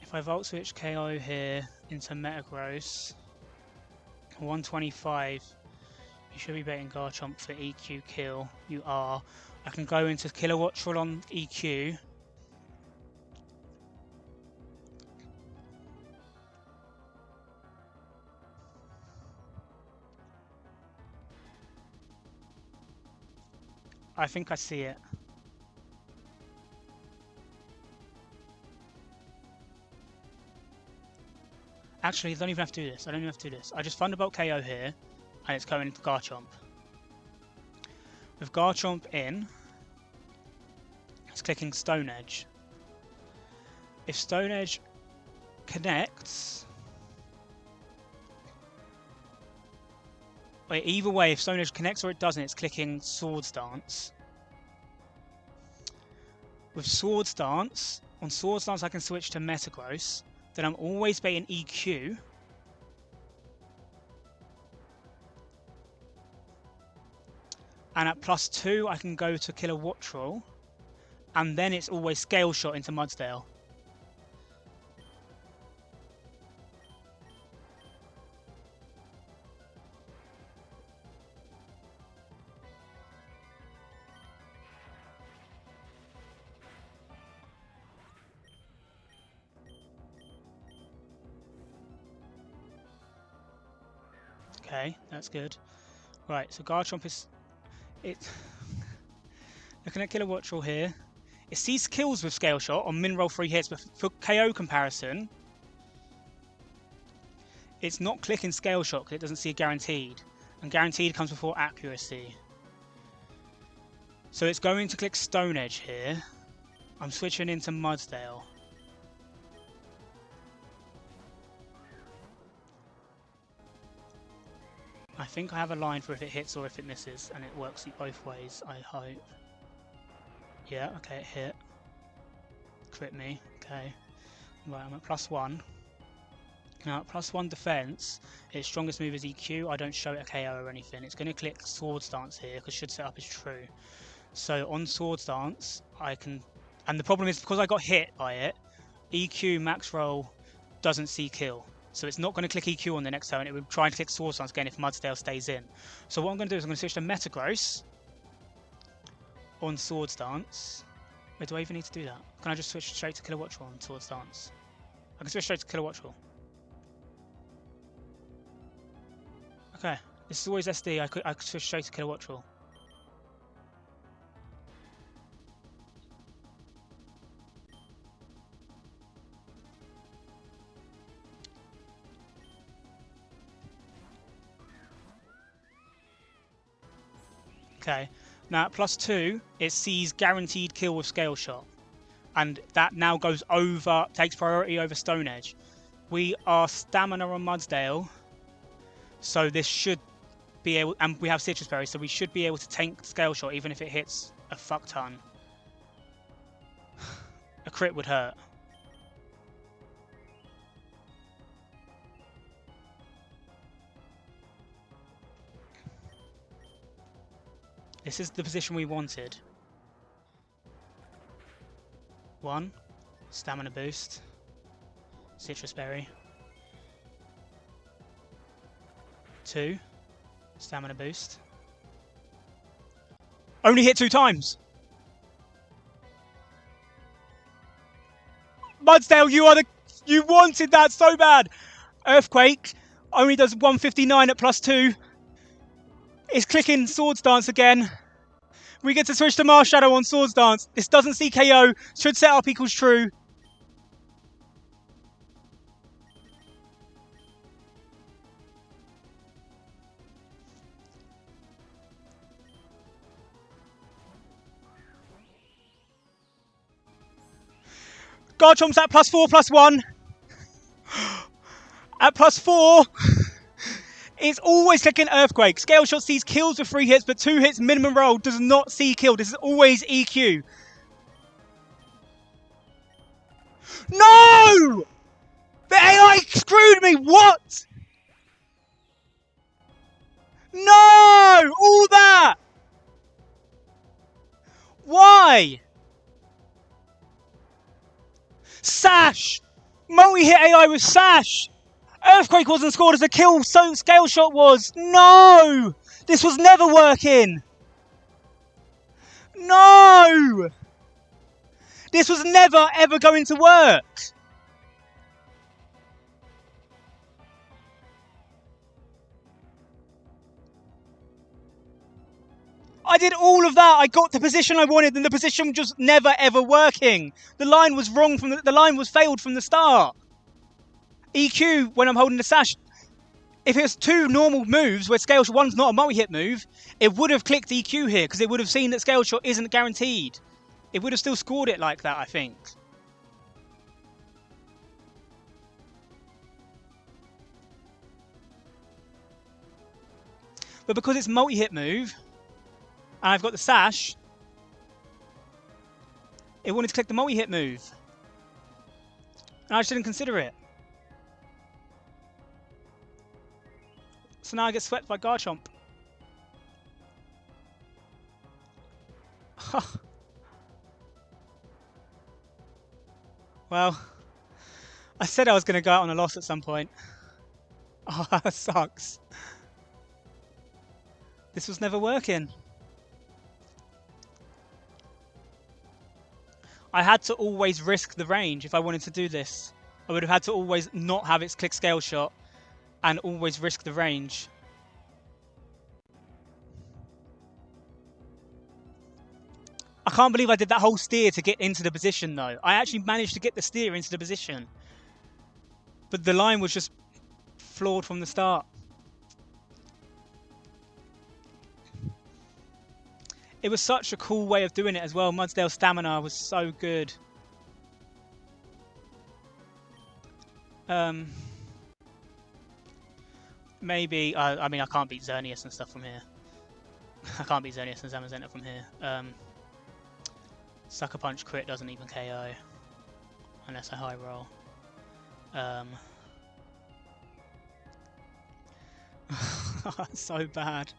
If I Volt Switch KO here into Metagross, 125, you should be baiting Garchomp for EQ kill. You are. I can go into Kilowattrel on EQ. I think I see it. Actually, I don't even have to do this. I don't even have to do this. I just Thunderbolt KO here, and it's going into Garchomp. With Garchomp in, it's clicking Stone Edge. If Stone Edge connects... Wait, either way, if Stone Edge connects or it doesn't, it's clicking Swords Dance. With Swords Dance, on Swords Dance I can switch to Metagross. Then I'm always baiting EQ. And at +2 I can go to Kilowattrel. And then it's always Scale Shot into Mudsdale. Okay, that's good. Right, so Garchomp is... Looking at Kilowattrel here. It sees kills with Scale Shot on min roll 3 hits, but for KO comparison, it's not clicking Scale Shot because it doesn't see a guaranteed. And guaranteed comes before accuracy. So it's going to click Stone Edge here. I'm switching into Mudsdale. I think I have a line for if it hits or if it misses, and it works both ways, I hope. Yeah, okay, it hit. Crit me, okay. Right, I'm at +1. Now, at +1 defense, its strongest move is EQ. I don't show it a KO or anything. It's going to click Swords Dance here, because should set up is true. So on Swords Dance, I can... And the problem is, because I got hit by it, EQ max roll doesn't see kill. So it's not going to click EQ on the next turn. It would try and click Swords Dance again if Mudsdale stays in. So what I'm going to do is I'm going to switch to Metagross on Swords Dance. Wait, do I even need to do that? Can I just switch straight to Kilowattrel on Swords Dance? I can switch straight to Kilowattrel. Okay, this is always SD. I could switch straight to Kilowattrel. Okay. Now at +2, it sees guaranteed kill with Scale Shot. And that now goes over, takes priority over Stone Edge. We are stamina on Mudsdale, so this should be able, and we have Citrus Berry, so we should be able to tank Scale Shot even if it hits a fuck ton. A crit would hurt. This is the position we wanted. 1, stamina boost, Citrus Berry. 2, stamina boost. Only hit 2 times! Mudsdale, you wanted that so bad! Earthquake only does 159 at +2. It's clicking Swords Dance again. We get to switch to Mars Shadow on Swords Dance. This doesn't see KO. Should set up equals true. Garchomp's at +4/+1. At +4. It's always clicking Earthquake. Scale Shot sees kills with 3 hits, but 2 hits minimum roll does not see kill. This is always EQ. No! The AI screwed me! What? No! All that! Why? Sash! Multi-hit AI with Sash! Earthquake wasn't scored as a kill, so Scale Shot was. No! This was never working! No! This was never, ever going to work! I did all of that. I got the position I wanted, and the position just never, ever working. The line was wrong from the line was failed from the start. EQ when I'm holding the Sash. If it was 2 normal moves where Scale Shot 1's not a multi-hit move, it would have clicked EQ here because it would have seen that Scale Shot isn't guaranteed. It would have still scored it like that, I think. But because it's multi-hit move, and I've got the Sash, it wanted to click the multi-hit move. And I just didn't consider it. So now I get swept by Garchomp. Well, I said I was going to go out on a loss at some point. Oh, that sucks. This was never working. I had to always risk the range if I wanted to do this. I would have had to always not have its click Scale Shot and always risk the range. I can't believe I did that whole steer to get into the position though. I actually managed to get the steer into the position. But the line was just flawed from the start. It was such a cool way of doing it as well. Mudsdale's stamina was so good. Maybe, I mean, I can't beat Xerneas and stuff from here. I can't beat Xerneas and Zamazenta from here. Sucker Punch crit doesn't even KO. Unless I high roll. So bad.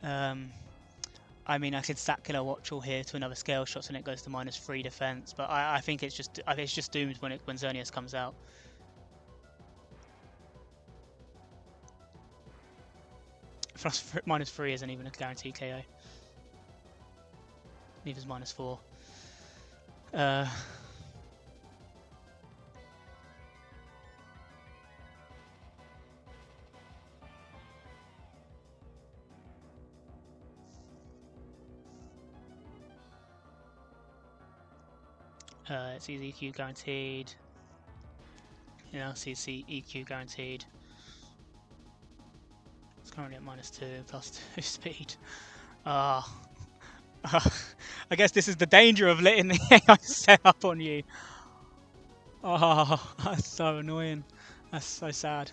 I mean, I could stack Killer Watchel here to another Scale Shot and it goes to -3 defense, but I think it's just doomed when Xerneas comes out. -3 isn't even a guaranteed KO. Neither's -4. It's easy EQ guaranteed. You know, CC EQ guaranteed. Currently at -2, +2 speed. Ah. I guess this is the danger of letting the AI set up on you. Oh, that's so annoying. That's so sad.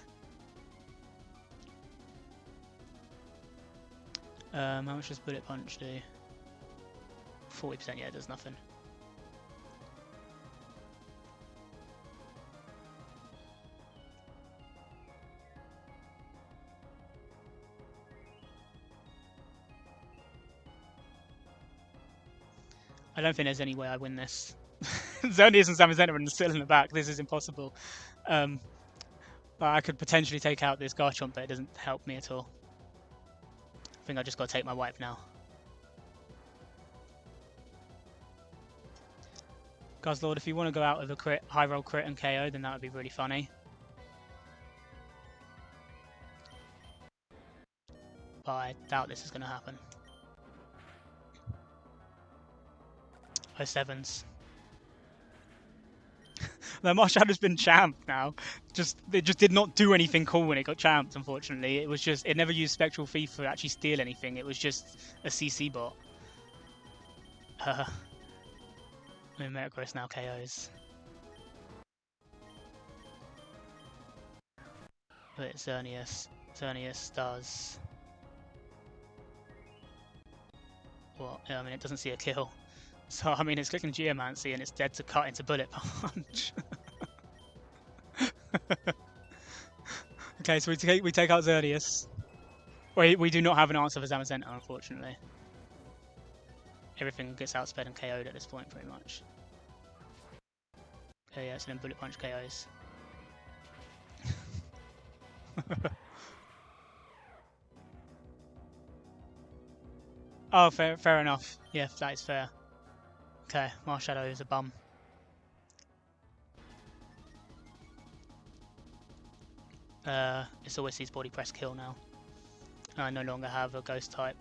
How much does Bullet Punch do? 40%, yeah, it does nothing. I don't think there's any way I win this. Xerneas and Zamazenta are still in the back. This is impossible. But I could potentially take out this Garchomp, but it doesn't help me at all. I think I just got to take my wipe now. Guzzlord, if you want to go out with a crit, high roll crit and KO, then that would be really funny. But I doubt this is going to happen. 07s. The Marshall's been champed now. It just did not do anything cool when it got champed, unfortunately. It never used Spectral Thief to actually steal anything. It was just a CC bot. Metagross now KOs. But it's Xerneas. Xerneas does... What? I mean, it doesn't see a kill. So, I mean, it's clicking Geomancy and it's dead to cut into Bullet Punch. Okay, so we take out Xerneas. We do not have an answer for Zamazenta, unfortunately. Everything gets outsped and KO'd at this point, pretty much. Okay, yeah, so then Bullet Punch KOs. Oh, fair enough. Yeah, that is fair. Okay, Marshadow is a bum. It's always his body press kill now. I no longer have a ghost type.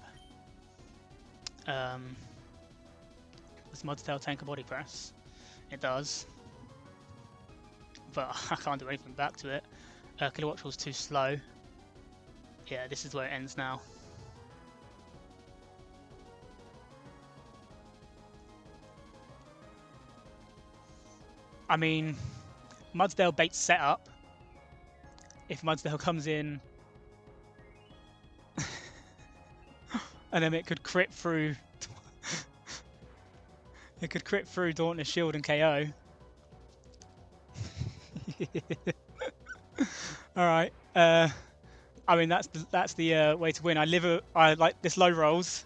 Does Mudsdale tank a body press? It does. But I can't do anything back to it. Kilowatts was too slow. Yeah, this is where it ends now. I mean, Mudsdale baits setup. If Mudsdale comes in and then it could crit through it could crit through Dauntless Shield and KO. Alright. I mean that's the way to win. I like this low rolls.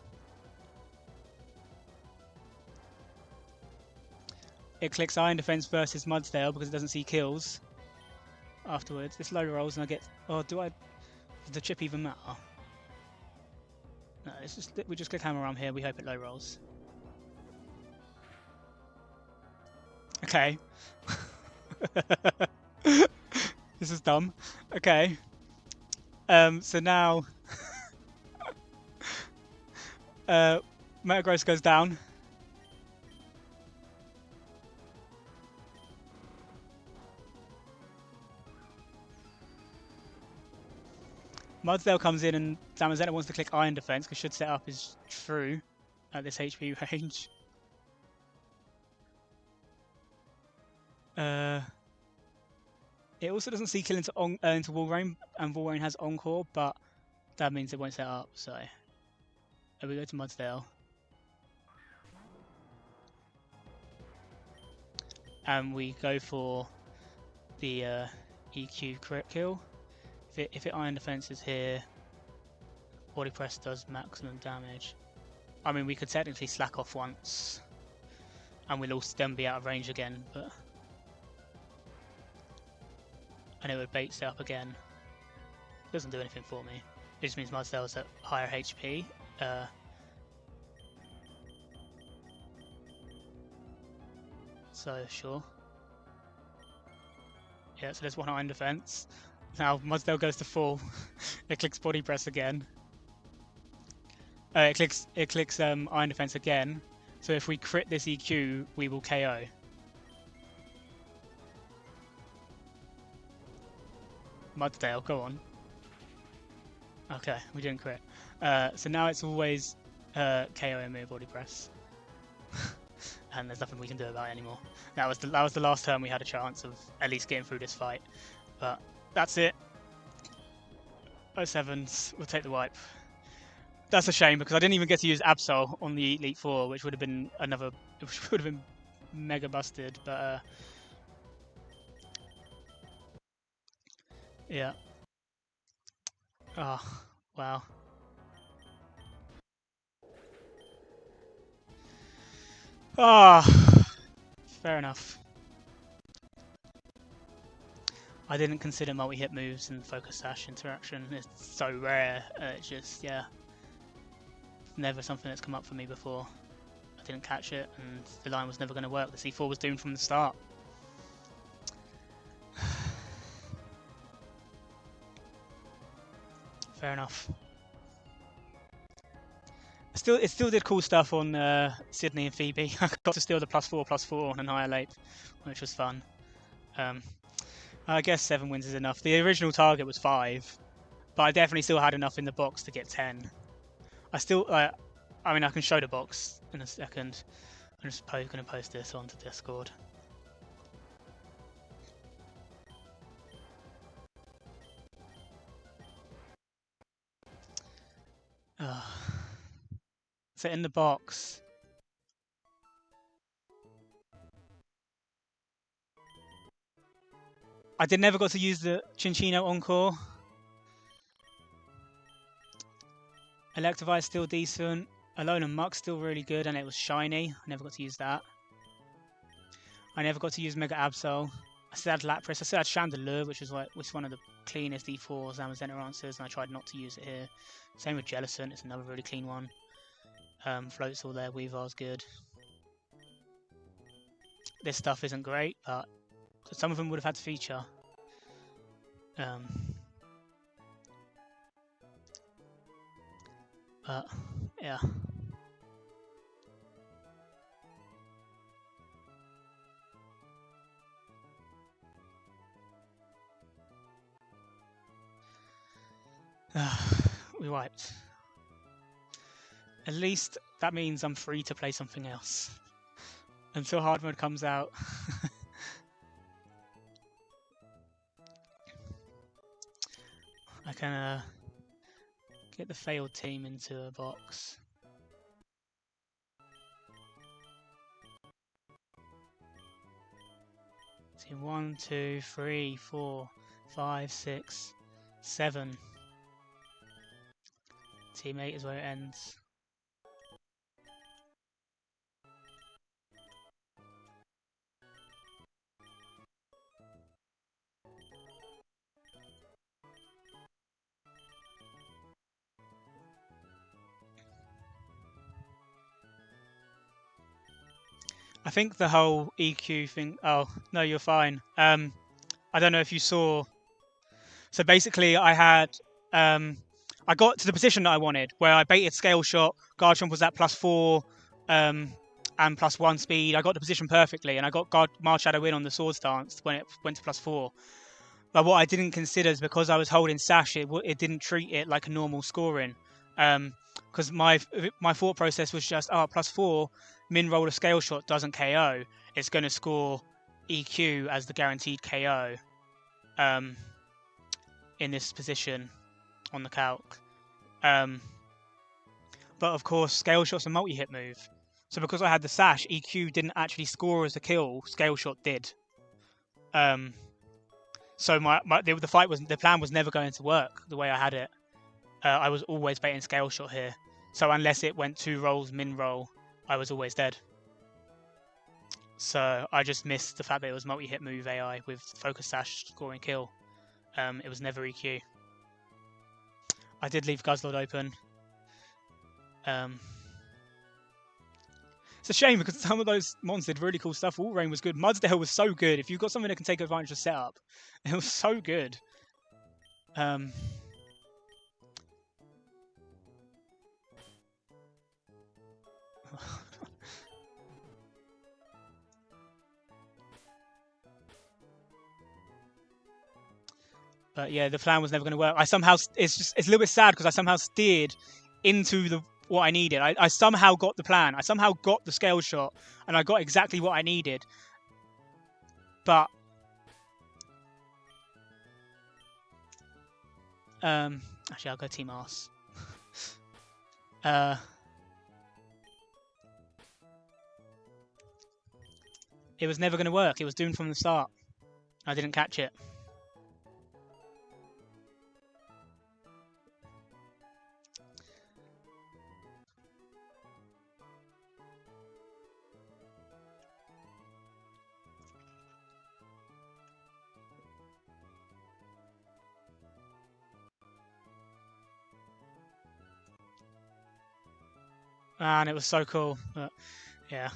It clicks Iron Defense versus Mudsdale because it doesn't see kills afterwards. This low rolls and I get... Oh, does the chip even matter? No, we just click Hammer Arm here. We hope it low rolls. Okay. This is dumb. Okay. So now... Metagross goes down. Mudsdale comes in and Zamazenta wants to click Iron Defense because should set up is true at this HP range. It also doesn't see kill into Walrein, and Walrein has Encore, but that means it won't set up, so... we go to Mudsdale. And we go for the EQ crit kill. If it Iron Defense is here, Body Press does maximum damage. I mean, we could technically slack off once, and we'll also then be out of range again, but... And it would bait set up again. It doesn't do anything for me. It just means Mudsdale's at higher HP. So, sure. Yeah, so there's one Iron Defense. Now Mudsdale goes to full. It clicks Body Press again. It clicks Iron Defense again. So if we crit this EQ, we will KO. Mudsdale, go on. Okay, we didn't crit. So now it's always KO and mere body press. And there's nothing we can do about it anymore. That was the last turn we had a chance of at least getting through this fight. But that's it. 07s, we'll take the wipe. That's a shame because I didn't even get to use Absol on the Elite Four, which would have been which would have been mega busted. But yeah. Oh, wow. Ah, fair enough. I didn't consider multi-hit moves and focus sash interaction. It's so rare. It's just, yeah, never something that's come up for me before. I didn't catch it, and the line was never going to work. The C4 was doomed from the start. Fair enough. It still did cool stuff on Sydney and Phoebe. I got to steal the +4/+4 on Annihilate, which was fun. I guess 7 wins is enough. The original target was 5, but I definitely still had enough in the box to get 10. I still, I mean, I can show the box in a second. I'm just going to post this onto Discord. So in the box, I never got to use the Cinccino Encore. Electivire is still decent. Alone and Muck's still really good, and it was shiny. I never got to use that. I never got to use Mega Absol. I still had Lapras. I still had Chandelure, which was one of the cleanest D4s Amazon answers, and I tried not to use it here. Same with Jellicent. It's another really clean one. Float's all there. Weavar's good. This stuff isn't great, but some of them would have had to feature. But yeah. We wiped. At least that means I'm free to play something else until hard mode comes out. I can get the failed team into a box. Team 1, 2, 3, 4, 5, 6, 7. Team 8 is where it ends. I think the whole EQ thing. Oh no, you're fine. I don't know if you saw. So basically, I had. I got to the position that I wanted, where I baited Scale Shot. Garchomp was at +4, and +1 speed. I got the position perfectly, and I got Marshadow in on the Sword Stance when it went to +4. But what I didn't consider is because I was holding Sash, it didn't treat it like a normal scoring. Because my thought process was just, +4, min roll a Scale Shot doesn't KO. It's going to score EQ as the guaranteed KO in this position on the calc. But of course, Scale Shot's a multi-hit move. So because I had the Sash, EQ didn't actually score as a kill. Scale Shot did. So the plan was never going to work the way I had it. I was always baiting Scale Shot here. So unless it went 2 rolls min roll, I was always dead. So I just missed the fact that it was multi-hit move AI with Focus Sash scoring kill. It was never EQ. I did leave Guzzlord open. It's a shame because some of those mons did really cool stuff. Walrein was good. Mudsdale was so good. If you've got something that can take advantage of setup, it was so good. But yeah, the plan was never going to work. It's a little bit sad because I somehow steered into what I needed. I somehow got the plan. I somehow got the scale shot, and I got exactly what I needed. But actually, I'll go Team Arse. It was never going to work. It was doomed from the start. I didn't catch it. And it was so cool. But yeah,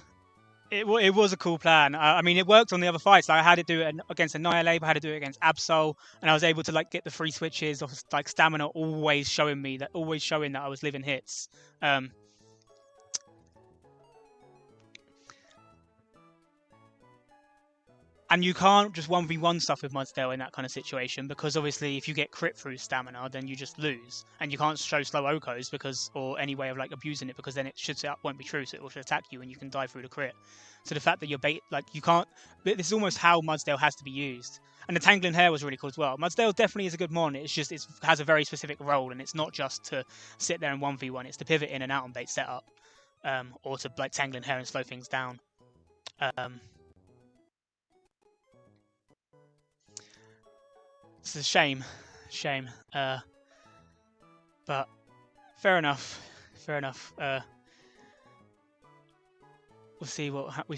it was a cool plan. I mean, it worked on the other fights. Like, I had to do it against Annihilate, I had to do it against Absol, and I was able to like get the free switches of like stamina, always showing that I was living hits. And you can't just 1v1 stuff with Mudsdale in that kind of situation, because obviously if you get crit through stamina, then you just lose. And you can't show slow Okos or any way of like abusing it, because then it won't be true, so it will attack you and you can die through the crit. So the fact that you're you can't, this is almost how Mudsdale has to be used. And the Tangling Hair was really cool as well. Mudsdale definitely is a good mon, it has a very specific role, and it's not just to sit there and 1v1, it's to pivot in and out on bait setup, or to like Tangling Hair and slow things down. It's a shame, but fair enough. We'll see what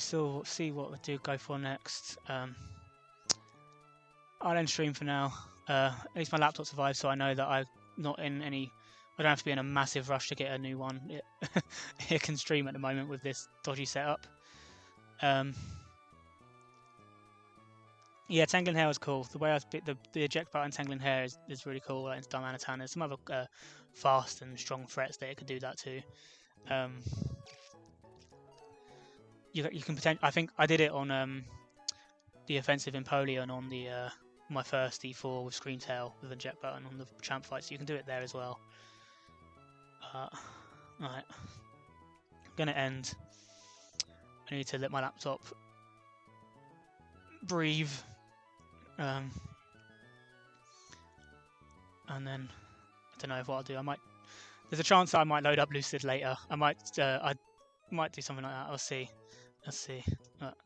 we do go for next. I'll end stream for now. At least my laptop survives, so I know that I'm not in any. I don't have to be in a massive rush to get a new one. It can stream at the moment with this dodgy setup. Yeah, Tangling Hair was cool. The way I bit the eject button Tangling Hair is really cool. Like, into Darmanitan. There's some other fast and strong threats that it could do that too. You can potentially. I think I did it on the offensive Empoleon on the my first D4 with Screen Tail with eject button on the champ fight, so you can do it there as well. Alright, I'm gonna end. I need to let my laptop breathe. And then I don't know what I'll do. There's a chance that I might load up Lucid later. I might do something like that. I'll see. But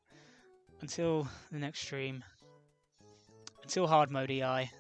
until the next stream, until hard mode EI,